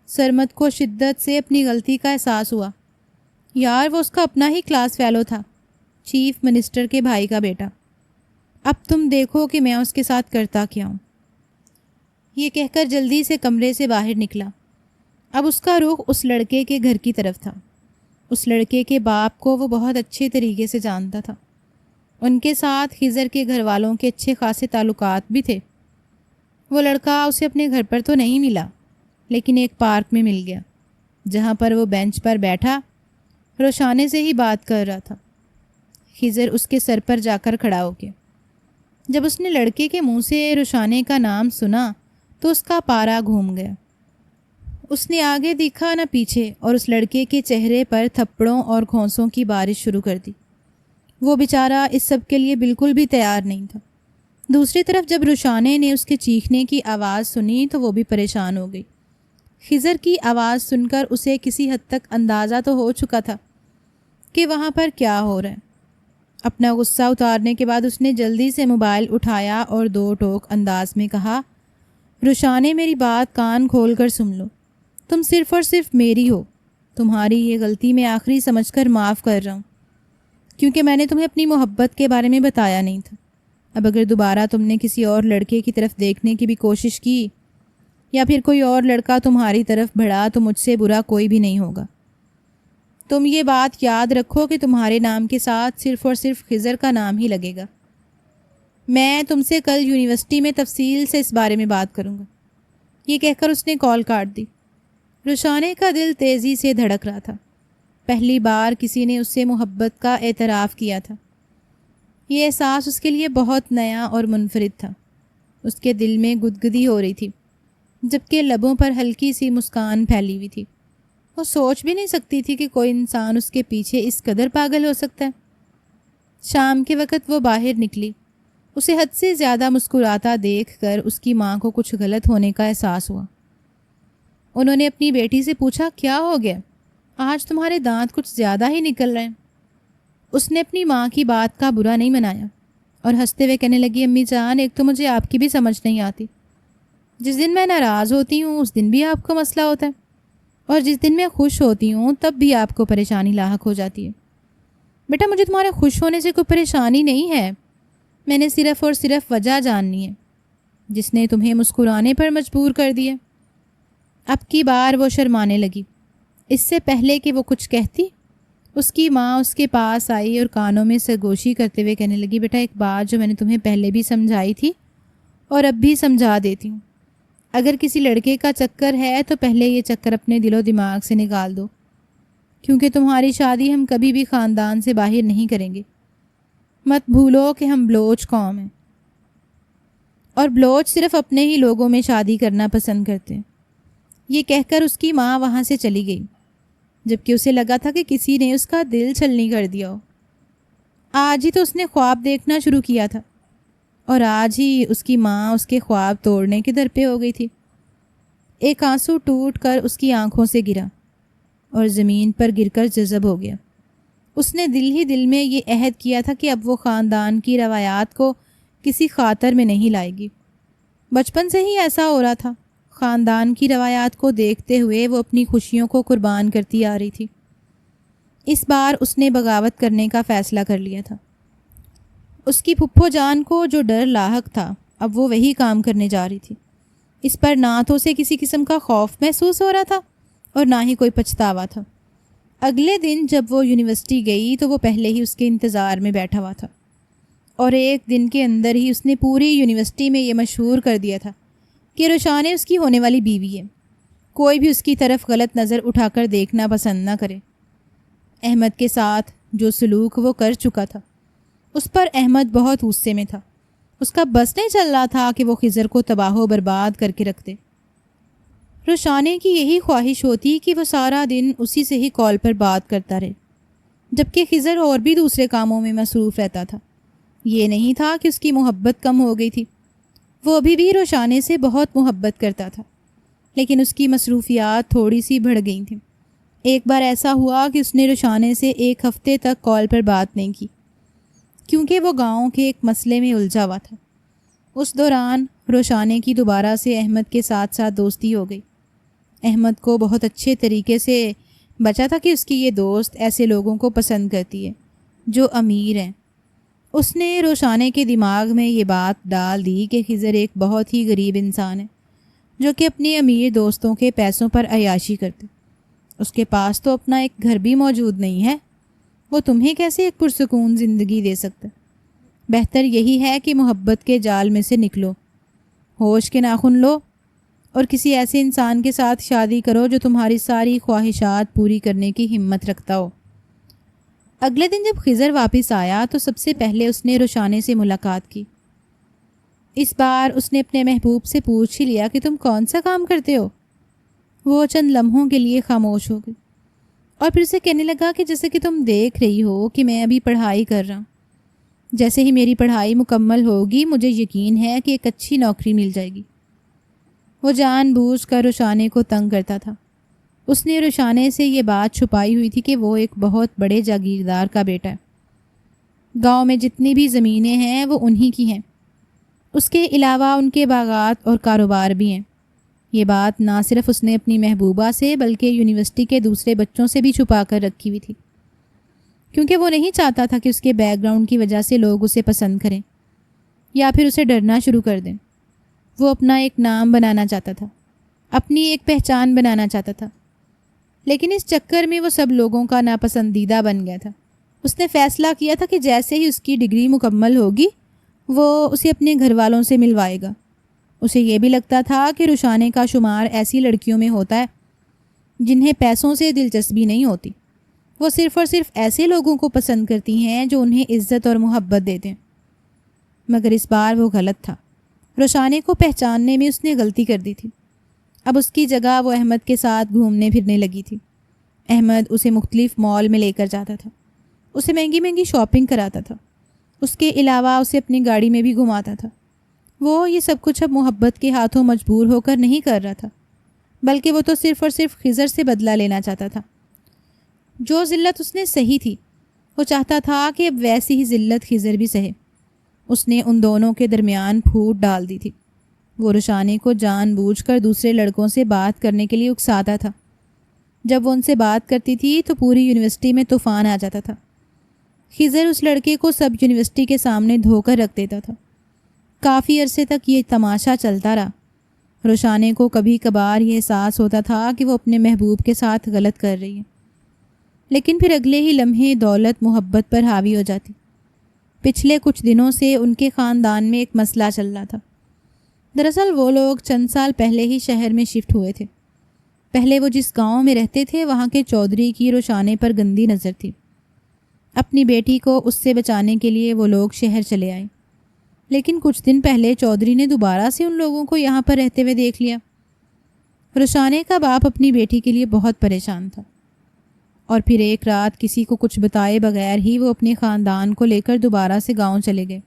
سرمد کو شدت سے اپنی غلطی کا احساس ہوا۔ یار وہ اس کا اپنا ہی کلاس فیلو تھا، چیف منسٹر کے بھائی کا بیٹا۔ اب تم دیکھو کہ میں اس کے ساتھ کرتا کیا ہوں۔ یہ کہہ کر جلدی سے کمرے سے باہر نکلا۔ اب اس کا رخ اس لڑکے کے گھر کی طرف تھا۔ اس لڑکے کے باپ کو وہ بہت اچھے طریقے سے جانتا تھا۔ ان کے ساتھ خضر کے گھر والوں کے اچھے خاصے تعلقات بھی تھے۔ وہ لڑکا اسے اپنے گھر پر تو نہیں ملا، لیکن ایک پارک میں مل گیا، جہاں پر وہ بینچ پر بیٹھا روشانے سے ہی بات کر رہا تھا۔ خضر اس کے سر پر جا کر کھڑا ہو گیا۔ جب اس نے لڑکے کے منہ سے روشانے کا نام سنا تو اس کا پارا گھوم گیا۔ اس نے آگے دیکھا نہ پیچھے اور اس لڑکے کے چہرے پر تھپڑوں اور گھونسوں کی بارش شروع کر دی۔ وہ بیچارہ اس سب کے لیے بالکل بھی تیار نہیں تھا۔ دوسری طرف جب روشانے نے اس کے چیخنے کی آواز سنی تو وہ بھی پریشان ہو گئی۔ خضر کی آواز سن کر اسے کسی حد تک اندازہ تو ہو چکا تھا کہ وہاں پر کیا ہو رہا ہے۔ اپنا غصہ اتارنے کے بعد اس نے جلدی سے موبائل اٹھایا اور دو ٹوک انداز میں کہا، روشانے میری بات کان کھول کر سن لو، تم صرف اور صرف میری ہو۔ تمہاری یہ غلطی میں آخری سمجھ کر معاف کر رہا ہوں، کیونکہ میں نے تمہیں اپنی محبت کے بارے میں بتایا نہیں تھا۔ اب اگر دوبارہ تم نے کسی اور لڑکے کی طرف دیکھنے کی بھی کوشش کی یا پھر کوئی اور لڑکا تمہاری طرف بڑھا تو مجھ سے برا کوئی بھی نہیں ہوگا۔ تم یہ بات یاد رکھو کہ تمہارے نام کے ساتھ صرف اور صرف خضر کا نام ہی لگے گا۔ میں تم سے کل یونیورسٹی میں تفصیل سے اس بارے میں بات کروں گا۔ یہ کہہ کر اس نے کال کاٹ دی۔ روشانے کا دل تیزی سے دھڑک رہا تھا۔ پہلی بار کسی نے اس سے محبت کا اعتراف کیا تھا۔ یہ احساس اس کے لیے بہت نیا اور منفرد تھا۔ اس کے دل میں گدگدی ہو رہی تھی، جبکہ لبوں پر ہلکی سی مسکان پھیلی ہوئی تھی۔ وہ سوچ بھی نہیں سکتی تھی کہ کوئی انسان اس کے پیچھے اس قدر پاگل ہو سکتا ہے۔ شام کے وقت وہ باہر نکلی۔ اسے حد سے زیادہ مسکراتا دیکھ کر اس کی ماں کو کچھ غلط ہونے کا احساس ہوا۔ انہوں نے اپنی بیٹی سے پوچھا، کیا ہو گیا؟ آج تمہارے دانت کچھ زیادہ ہی نکل رہے ہیں۔ اس نے اپنی ماں کی بات کا برا نہیں منایا اور ہنستے ہوئے کہنے لگی، امی جان، ایک تو مجھے آپ کی بھی سمجھ نہیں آتی۔ جس دن میں ناراض ہوتی ہوں اس دن بھی آپ کو مسئلہ ہوتا ہے، اور جس دن میں خوش ہوتی ہوں تب بھی آپ کو پریشانی لاحق ہو جاتی ہے۔ بیٹا مجھے تمہارے خوش ہونے سے کوئی پریشانی نہیں ہے، میں نے صرف اور صرف وجہ جاننی ہے جس نے تمہیں مسکرانے پر مجبور کر دیا۔ اب کی بار وہ شرمانے لگی۔ اس سے پہلے کہ وہ کچھ کہتی، اس کی ماں اس کے پاس آئی اور کانوں میں سرگوشی کرتے ہوئے کہنے لگی، بیٹا ایک بات جو میں نے تمہیں پہلے بھی سمجھائی تھی اور اب بھی سمجھا دیتی ہوں، اگر کسی لڑکے کا چکر ہے تو پہلے یہ چکر اپنے دل و دماغ سے نکال دو، کیونکہ تمہاری شادی ہم کبھی بھی خاندان سے باہر نہیں کریں گے۔ مت بھولو کہ ہم بلوچ قوم ہیں، اور بلوچ صرف اپنے ہی لوگوں میں شادی کرنا پسند کرتے ہیں۔ یہ کہہ کر اس کی ماں وہاں سے چلی گئی، جبکہ اسے لگا تھا کہ کسی نے اس کا دل چھلنی کر دیا ہو۔ آج ہی تو اس نے خواب دیکھنا شروع کیا تھا اور آج ہی اس کی ماں اس کے خواب توڑنے کے در پہ ہو گئی تھی۔ ایک آنسو ٹوٹ کر اس کی آنکھوں سے گرا اور زمین پر گر کر جذب ہو گیا۔ اس نے دل ہی دل میں یہ عہد کیا تھا کہ اب وہ خاندان کی روایات کو کسی خاطر میں نہیں لائے گی۔ بچپن سے ہی ایسا ہو رہا تھا۔ خاندان کی روایات کو دیکھتے ہوئے وہ اپنی خوشیوں کو قربان کرتی آ رہی تھی۔ اس بار اس نے بغاوت کرنے کا فیصلہ کر لیا تھا۔ اس کی پھپھو جان کو جو ڈر لاحق تھا اب وہ وہی کام کرنے جا رہی تھی۔ اس پر نہ تو اسے کسی قسم کا خوف محسوس ہو رہا تھا اور نہ ہی کوئی پچھتاوا تھا۔ اگلے دن جب وہ یونیورسٹی گئی تو وہ پہلے ہی اس کے انتظار میں بیٹھا ہوا تھا، اور ایک دن کے اندر ہی اس نے پوری یونیورسٹی میں یہ مشہور کر دیا تھا کہ روشانے اس کی ہونے والی بیوی ہے۔ کوئی بھی اس کی طرف غلط نظر اٹھا کر دیکھنا پسند نہ کرے۔ احمد کے ساتھ جو سلوک وہ کر چکا تھا اس پر احمد بہت غصے میں تھا۔ اس کا بس نہیں چل رہا تھا کہ وہ خضر کو تباہ و برباد کر کے رکھ دے۔ روشانے کی یہی خواہش ہوتی کہ وہ سارا دن اسی سے ہی کال پر بات کرتا رہے، جبکہ خضر اور بھی دوسرے کاموں میں مصروف رہتا تھا۔ یہ نہیں تھا کہ اس کی محبت کم ہو گئی تھی، وہ ابھی بھی روشانے سے بہت محبت کرتا تھا، لیکن اس کی مصروفیات تھوڑی سی بڑھ گئی تھیں۔ ایک بار ایسا ہوا کہ اس نے روشانے سے 1 ہفتے تک کال پر بات نہیں کی، کیونکہ وہ گاؤں کے ایک مسئلے میں الجھا ہوا تھا۔ اس دوران روشانے کی دوبارہ سے احمد کے ساتھ دوستی ہو گئی۔ احمد کو بہت اچھے طریقے سے بچا تھا کہ اس کی یہ دوست ایسے لوگوں کو پسند کرتی ہے جو امیر ہیں۔ اس نے روشانے کے دماغ میں یہ بات ڈال دی کہ خضر ایک بہت ہی غریب انسان ہے جو کہ اپنے امیر دوستوں کے پیسوں پر عیاشی کرتے۔ اس کے پاس تو اپنا ایک گھر بھی موجود نہیں ہے، وہ تمہیں کیسے ایک پرسکون زندگی دے سکتا؟ بہتر یہی ہے کہ محبت کے جال میں سے نکلو، ہوش کے ناخن لو اور کسی ایسے انسان کے ساتھ شادی کرو جو تمہاری ساری خواہشات پوری کرنے کی ہمت رکھتا ہو۔ اگلے دن جب خضر واپس آیا تو سب سے پہلے اس نے روشانے سے ملاقات کی۔ اس بار اس نے اپنے محبوب سے پوچھ ہی لیا کہ تم کون سا کام کرتے ہو؟ وہ چند لمحوں کے لیے خاموش ہو گئی اور پھر اسے کہنے لگا کہ جیسے کہ تم دیکھ رہی ہو کہ میں ابھی پڑھائی کر رہا ہوں۔ جیسے ہی میری پڑھائی مکمل ہوگی مجھے یقین ہے کہ ایک اچھی نوکری مل جائے گی۔ وہ جان بوجھ کر روشانے کو تنگ کرتا تھا۔ اس نے روشانے سے یہ بات چھپائی ہوئی تھی کہ وہ ایک بہت بڑے جاگیردار کا بیٹا ہے۔ گاؤں میں جتنی بھی زمینیں ہیں وہ انہی کی ہیں، اس کے علاوہ ان کے باغات اور کاروبار بھی ہیں۔ یہ بات نہ صرف اس نے اپنی محبوبہ سے بلکہ یونیورسٹی کے دوسرے بچوں سے بھی چھپا کر رکھی ہوئی تھی، کیونکہ وہ نہیں چاہتا تھا کہ اس کے بیک گراؤنڈ کی وجہ سے لوگ اسے پسند کریں یا پھر اسے ڈرنا شروع کر دیں۔ وہ اپنا ایک نام بنانا چاہتا تھا، اپنی ایک پہچان بنانا چاہتا تھا، لیکن اس چکر میں وہ سب لوگوں کا ناپسندیدہ بن گیا تھا۔ اس نے فیصلہ کیا تھا کہ جیسے ہی اس کی ڈگری مکمل ہوگی وہ اسے اپنے گھر والوں سے ملوائے گا۔ اسے یہ بھی لگتا تھا کہ روشانے کا شمار ایسی لڑکیوں میں ہوتا ہے جنہیں پیسوں سے دلچسپی نہیں ہوتی، وہ صرف اور صرف ایسے لوگوں کو پسند کرتی ہیں جو انہیں عزت اور محبت دیتے ہیں۔ مگر اس بار وہ غلط تھا۔ روشانے کو پہچاننے میں اس نے غلطی کر دی تھی۔ اب اس کی جگہ وہ احمد کے ساتھ گھومنے پھرنے لگی تھی۔ احمد اسے مختلف مال میں لے کر جاتا تھا، اسے مہنگی مہنگی شاپنگ کراتا تھا، اس کے علاوہ اسے اپنی گاڑی میں بھی گھماتا تھا۔ وہ یہ سب کچھ اب محبت کے ہاتھوں مجبور ہو کر نہیں کر رہا تھا، بلکہ وہ تو صرف اور صرف خضر سے بدلہ لینا چاہتا تھا۔ جو ذلت اس نے سہی تھی وہ چاہتا تھا کہ اب ویسی ہی ذلت خضر بھی سہے۔ اس نے ان دونوں کے درمیان پھوٹ ڈال دی تھی۔ وہ روشانے کو جان بوجھ کر دوسرے لڑکوں سے بات کرنے کے لیے اکساتا تھا۔ جب وہ ان سے بات کرتی تھی تو پوری یونیورسٹی میں طوفان آ جاتا تھا۔ خضر اس لڑکے کو سب یونیورسٹی کے سامنے دھو کر رکھ دیتا تھا۔ کافی عرصے تک یہ تماشا چلتا رہا۔ روشانے کو کبھی کبھار یہ احساس ہوتا تھا کہ وہ اپنے محبوب کے ساتھ غلط کر رہی ہے، لیکن پھر اگلے ہی لمحے دولت محبت پر حاوی ہو جاتی۔ پچھلے کچھ دنوں سے ان کے خاندان میں ایک مسئلہ چل رہا تھا۔ دراصل وہ لوگ چند سال پہلے ہی شہر میں شفٹ ہوئے تھے۔ پہلے وہ جس گاؤں میں رہتے تھے وہاں کے چودھری کی روشانے پر گندی نظر تھی۔ اپنی بیٹی کو اس سے بچانے کے لیے وہ لوگ شہر چلے آئے، لیکن کچھ دن پہلے چودھری نے دوبارہ سے ان لوگوں کو یہاں پر رہتے ہوئے دیکھ لیا۔ روشانے کا باپ اپنی بیٹی کے لیے بہت پریشان تھا، اور پھر ایک رات کسی کو کچھ بتائے بغیر ہی وہ اپنے خاندان کو لے کر دوبارہ سے گاؤں چلے گئے۔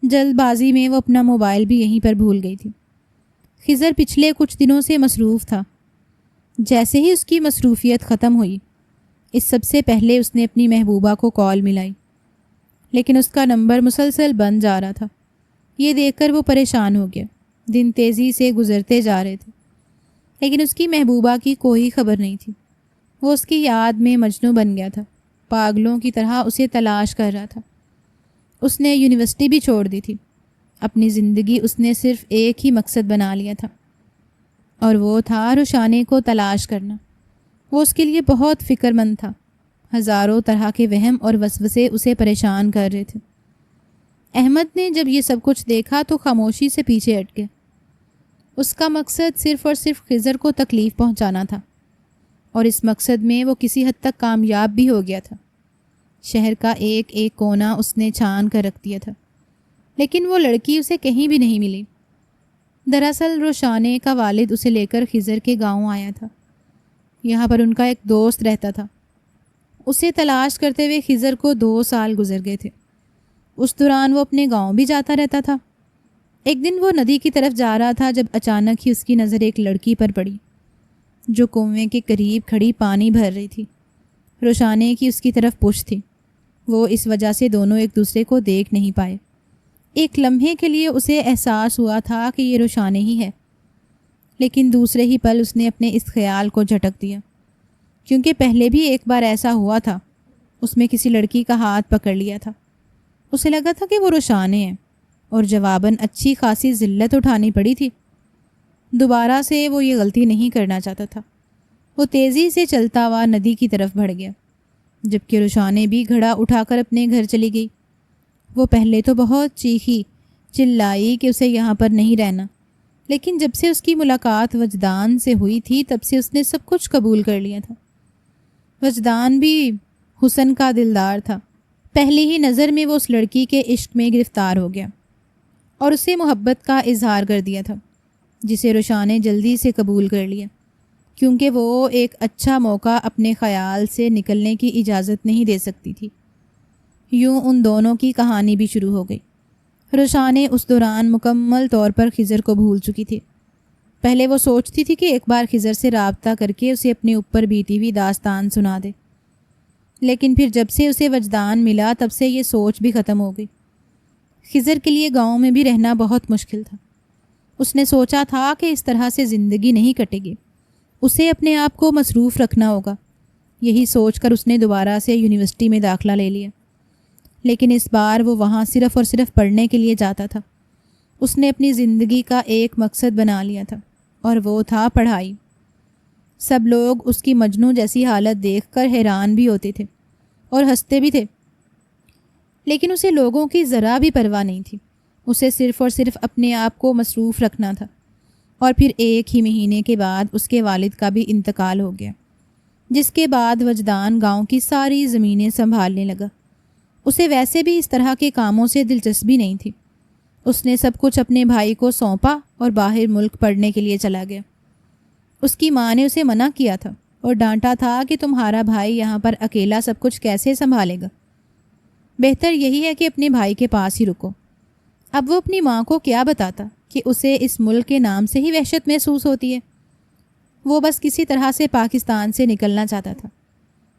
جلد بازی میں وہ اپنا موبائل بھی یہیں پر بھول گئی تھی۔ خضر پچھلے کچھ دنوں سے مصروف تھا۔ جیسے ہی اس کی مصروفیت ختم ہوئی، اس سب سے پہلے اس نے اپنی محبوبہ کو کال ملائی، لیکن اس کا نمبر مسلسل بند جا رہا تھا۔ یہ دیکھ کر وہ پریشان ہو گیا۔ دن تیزی سے گزرتے جا رہے تھے، لیکن اس کی محبوبہ کی کوئی خبر نہیں تھی۔ وہ اس کی یاد میں مجنوں بن گیا تھا، پاگلوں کی طرح اسے تلاش کر رہا تھا۔ اس نے یونیورسٹی بھی چھوڑ دی تھی۔ اپنی زندگی اس نے صرف ایک ہی مقصد بنا لیا تھا، اور وہ تھا روشانے کو تلاش کرنا۔ وہ اس کے لیے بہت فکر مند تھا۔ ہزاروں طرح کے وہم اور وسوسے اسے پریشان کر رہے تھے۔ احمد نے جب یہ سب کچھ دیکھا تو خاموشی سے پیچھے ہٹ گیا۔ اس کا مقصد صرف اور صرف خضر کو تکلیف پہنچانا تھا۔ اور اس مقصد میں وہ کسی حد تک کامیاب بھی ہو گیا تھا۔ شہر کا ایک ایک کونا اس نے چھان کر رکھ دیا تھا، لیکن وہ لڑکی اسے کہیں بھی نہیں ملی۔ دراصل روشانے کا والد اسے لے کر خضر کے گاؤں آیا تھا۔ یہاں پر ان کا ایک دوست رہتا تھا۔ اسے تلاش کرتے ہوئے خضر کو 2 سال گزر گئے تھے۔ اس دوران وہ اپنے گاؤں بھی جاتا رہتا تھا۔ ایک دن وہ ندی کی طرف جا رہا تھا جب اچانک ہی اس کی نظر ایک لڑکی پر پڑی جو کنویں کے قریب کھڑی پانی بھر رہی تھی۔ روشانے کی اس کی طرف پشت تھی۔ وہ اس وجہ سے دونوں ایک دوسرے کو دیکھ نہیں پائے۔ ایک لمحے کے لیے اسے احساس ہوا تھا کہ یہ روشانے ہی ہے، لیکن دوسرے ہی پل اس نے اپنے اس خیال کو جھٹک دیا، کیونکہ پہلے بھی ایک بار ایسا ہوا تھا۔ اس میں کسی لڑکی کا ہاتھ پکڑ لیا تھا۔ اسے لگا تھا کہ وہ روشانے ہیں اور جواباً اچھی خاصی ذلت اٹھانی پڑی تھی۔ دوبارہ سے وہ یہ غلطی نہیں کرنا چاہتا تھا۔ وہ تیزی سے چلتا ہوا ندی کی طرف بڑھ گیا، جبکہ روشانے بھی گھڑا اٹھا کر اپنے گھر چلی گئی۔ وہ پہلے تو بہت چیخی چلائی کہ اسے یہاں پر نہیں رہنا، لیکن جب سے اس کی ملاقات وجدان سے ہوئی تھی تب سے اس نے سب کچھ قبول کر لیا تھا۔ وجدان بھی حسن کا دلدار تھا۔ پہلی ہی نظر میں وہ اس لڑکی کے عشق میں گرفتار ہو گیا اور اسے محبت کا اظہار کر دیا تھا، جسے روشانے جلدی سے قبول کر لیا، کیونکہ وہ ایک اچھا موقع اپنے خیال سے نکلنے کی اجازت نہیں دے سکتی تھی۔ یوں ان دونوں کی کہانی بھی شروع ہو گئی۔ روشانے اس دوران مکمل طور پر خضر کو بھول چکی تھی۔ پہلے وہ سوچتی تھی کہ ایک بار خضر سے رابطہ کر کے اسے اپنے اوپر بیتی ہوئی داستان سنا دے، لیکن پھر جب سے اسے وجدان ملا تب سے یہ سوچ بھی ختم ہو گئی۔ خضر کے لیے گاؤں میں بھی رہنا بہت مشکل تھا۔ اس نے سوچا تھا کہ اس طرح سے زندگی نہیں کٹے گی، اسے اپنے آپ کو مصروف رکھنا ہوگا۔ یہی سوچ کر اس نے دوبارہ سے یونیورسٹی میں داخلہ لے لیا، لیکن اس بار وہ وہاں صرف اور صرف پڑھنے کے لیے جاتا تھا۔ اس نے اپنی زندگی کا ایک مقصد بنا لیا تھا، اور وہ تھا پڑھائی۔ سب لوگ اس کی مجنوں جیسی حالت دیکھ کر حیران بھی ہوتے تھے اور ہنستے بھی تھے، لیکن اسے لوگوں کی ذرا بھی پرواہ نہیں تھی۔ اسے صرف اور صرف اپنے آپ کو مصروف رکھنا تھا۔ اور پھر ایک ہی مہینے کے بعد اس کے والد کا بھی انتقال ہو گیا، جس کے بعد وجدان گاؤں کی ساری زمینیں سنبھالنے لگا۔ اسے ویسے بھی اس طرح کے کاموں سے دلچسپی نہیں تھی۔ اس نے سب کچھ اپنے بھائی کو سونپا اور باہر ملک پڑھنے کے لیے چلا گیا۔ اس کی ماں نے اسے منع کیا تھا اور ڈانٹا تھا کہ تمہارا بھائی یہاں پر اکیلا سب کچھ کیسے سنبھالے گا، بہتر یہی ہے کہ اپنے بھائی کے پاس ہی رکو۔ اب وہ اپنی ماں کو کیا بتاتا کہ اسے اس ملک کے نام سے ہی وحشت محسوس ہوتی ہے۔ وہ بس کسی طرح سے پاکستان سے نکلنا چاہتا تھا۔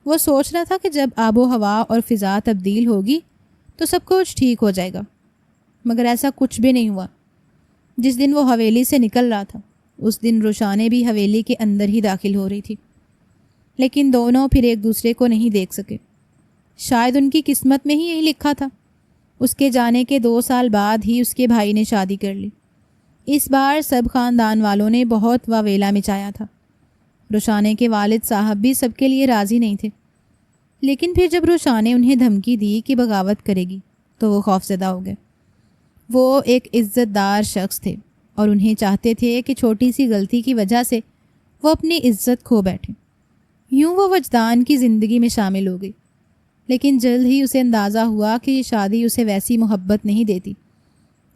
وہ سوچ رہا تھا کہ جب آب و ہوا اور فضا تبدیل ہوگی تو سب کچھ ٹھیک ہو جائے گا، مگر ایسا کچھ بھی نہیں ہوا۔ جس دن وہ حویلی سے نکل رہا تھا اس دن روشانے بھی حویلی کے اندر ہی داخل ہو رہی تھی، لیکن دونوں پھر ایک دوسرے کو نہیں دیکھ سکے۔ شاید ان کی قسمت میں ہی یہی لکھا تھا۔ اس کے جانے کے 2 سال بعد ہی اس کے بھائی نے شادی کر لی۔ اس بار سب خاندان والوں نے بہت واویلا مچایا تھا۔ روشانے کے والد صاحب بھی سب کے لیے راضی نہیں تھے، لیکن پھر جب روشانے انہیں دھمکی دی کہ بغاوت کرے گی تو وہ خوفزدہ ہو گئے۔ وہ ایک عزت دار شخص تھے اور انہیں چاہتے تھے کہ چھوٹی سی غلطی کی وجہ سے وہ اپنی عزت کھو بیٹھیں۔ یوں وہ وجدان کی زندگی میں شامل ہو گئی، لیکن جلد ہی اسے اندازہ ہوا کہ یہ شادی اسے ویسی محبت نہیں دیتی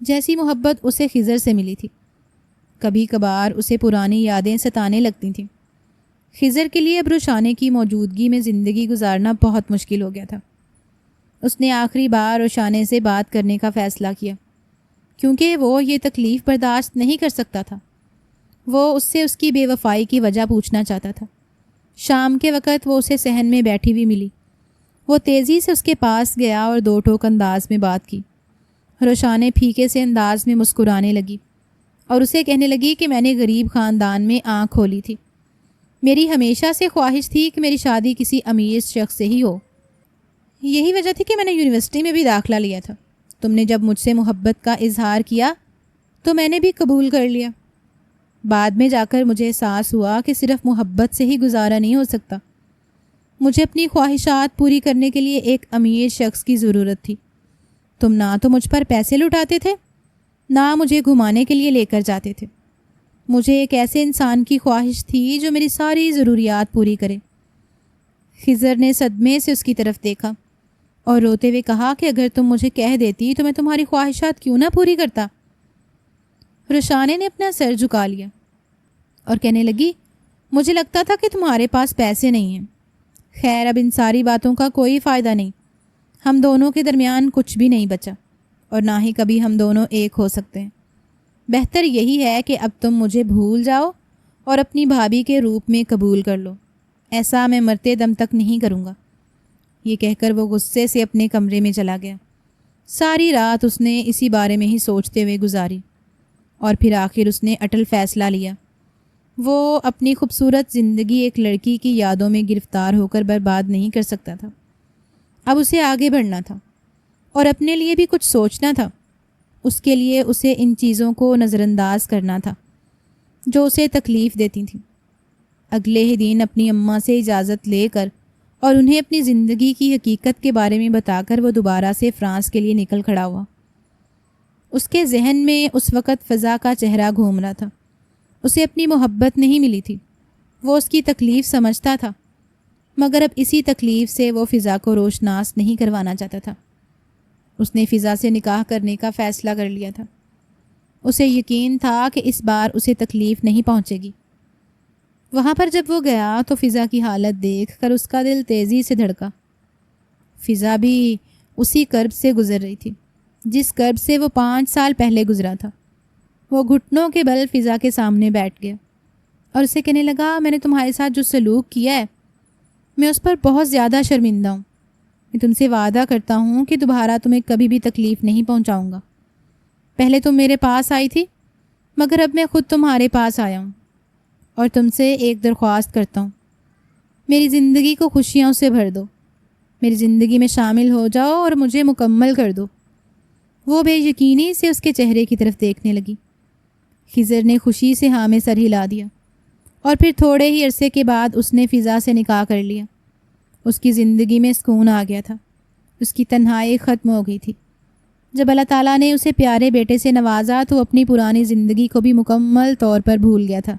جیسی محبت اسے خضر سے ملی تھی۔ کبھی کبھار اسے پرانی یادیں ستانے لگتی تھیں۔ خضر کے لیے اب روشانے کی موجودگی میں زندگی گزارنا بہت مشکل ہو گیا تھا۔ اس نے آخری بار روشانے سے بات کرنے کا فیصلہ کیا، کیونکہ وہ یہ تکلیف برداشت نہیں کر سکتا تھا۔ وہ اس سے اس کی بے وفائی کی وجہ پوچھنا چاہتا تھا۔ شام کے وقت وہ اسے صحن میں بیٹھی ہوئی ملی۔ وہ تیزی سے اس کے پاس گیا اور 2 ٹوک انداز میں بات کی۔ روشانے پھیکے سے انداز میں مسکرانے لگی اور اسے کہنے لگی کہ میں نے غریب خاندان میں آنکھ کھولی تھی۔ میری ہمیشہ سے خواہش تھی کہ میری شادی کسی امیر شخص سے ہی ہو۔ یہی وجہ تھی کہ میں نے یونیورسٹی میں بھی داخلہ لیا تھا۔ تم نے جب مجھ سے محبت کا اظہار کیا تو میں نے بھی قبول کر لیا۔ بعد میں جا کر مجھے احساس ہوا کہ صرف محبت سے ہی گزارا نہیں ہو سکتا۔ مجھے اپنی خواہشات پوری کرنے کے لیے ایک امیر شخص کی ضرورت تھی۔ تم نہ تو مجھ پر پیسے لٹاتے تھے، نہ مجھے گھمانے کے لیے لے کر جاتے تھے۔ مجھے ایک ایسے انسان کی خواہش تھی جو میری ساری ضروریات پوری کرے۔ خضر نے صدمے سے اس کی طرف دیکھا اور روتے ہوئے کہا کہ اگر تم مجھے کہہ دیتی تو میں تمہاری خواہشات کیوں نہ پوری کرتا۔ رشانے نے اپنا سر جھکا لیا اور کہنے لگی، مجھے لگتا تھا کہ تمہارے پاس پیسے نہیں ہیں۔ خیر، اب ان ساری باتوں کا کوئی فائدہ نہیں، ہم دونوں کے درمیان کچھ بھی نہیں بچا اور نہ ہی کبھی ہم دونوں ایک ہو سکتے ہیں۔ بہتر یہی ہے کہ اب تم مجھے بھول جاؤ اور اپنی بھابھی کے روپ میں قبول کر لو۔ ایسا میں مرتے دم تک نہیں کروں گا۔ یہ کہہ کر وہ غصے سے اپنے کمرے میں چلا گیا۔ ساری رات اس نے اسی بارے میں ہی سوچتے ہوئے گزاری اور پھر آخر اس نے اٹل فیصلہ لیا۔ وہ اپنی خوبصورت زندگی ایک لڑکی کی یادوں میں گرفتار ہو کر برباد نہیں کر سکتا تھا۔ اب اسے آگے بڑھنا تھا اور اپنے لیے بھی کچھ سوچنا تھا۔ اس کے لیے اسے ان چیزوں کو نظر انداز کرنا تھا جو اسے تکلیف دیتی تھیں۔ اگلے ہی دن اپنی اماں سے اجازت لے کر اور انہیں اپنی زندگی کی حقیقت کے بارے میں بتا کر وہ دوبارہ سے فرانس کے لیے نکل کھڑا ہوا۔ اس کے ذہن میں اس وقت فضا کا چہرہ گھوم رہا تھا۔ اسے اپنی محبت نہیں ملی تھی، وہ اس کی تکلیف سمجھتا تھا، مگر اب اسی تکلیف سے وہ فضا کو روشناس نہیں کروانا چاہتا تھا۔ اس نے فضا سے نکاح کرنے کا فیصلہ کر لیا تھا۔ اسے یقین تھا کہ اس بار اسے تکلیف نہیں پہنچے گی۔ وہاں پر جب وہ گیا تو فضا کی حالت دیکھ کر اس کا دل تیزی سے دھڑکا۔ فضا بھی اسی کرب سے گزر رہی تھی جس کرب سے وہ 5 سال پہلے گزرا تھا۔ وہ گھٹنوں کے بل فضا کے سامنے بیٹھ گیا اور اسے کہنے لگا، میں نے تمہارے ساتھ جو سلوک کیا ہے میں اس پر بہت زیادہ شرمندہ ہوں۔ میں تم سے وعدہ کرتا ہوں کہ دوبارہ تمہیں کبھی بھی تکلیف نہیں پہنچاؤں گا۔ پہلے تم میرے پاس آئی تھی، مگر اب میں خود تمہارے پاس آیا ہوں اور تم سے ایک درخواست کرتا ہوں، میری زندگی کو خوشیوں سے بھر دو، میری زندگی میں شامل ہو جاؤ اور مجھے مکمل کر دو۔ وہ بے یقینی سے اس کے چہرے کی طرف دیکھنے لگی۔ خضر نے خوشی سے ہاں میں سر ہلا دیا اور پھر تھوڑے ہی عرصے کے بعد اس نے فضا سے نکاح کر لیا۔ اس کی زندگی میں سکون آ گیا تھا، اس کی تنہائی ختم ہو گئی تھی۔ جب اللہ تعالیٰ نے اسے پیارے بیٹے سے نوازا تو وہ اپنی پرانی زندگی کو بھی مکمل طور پر بھول گیا تھا۔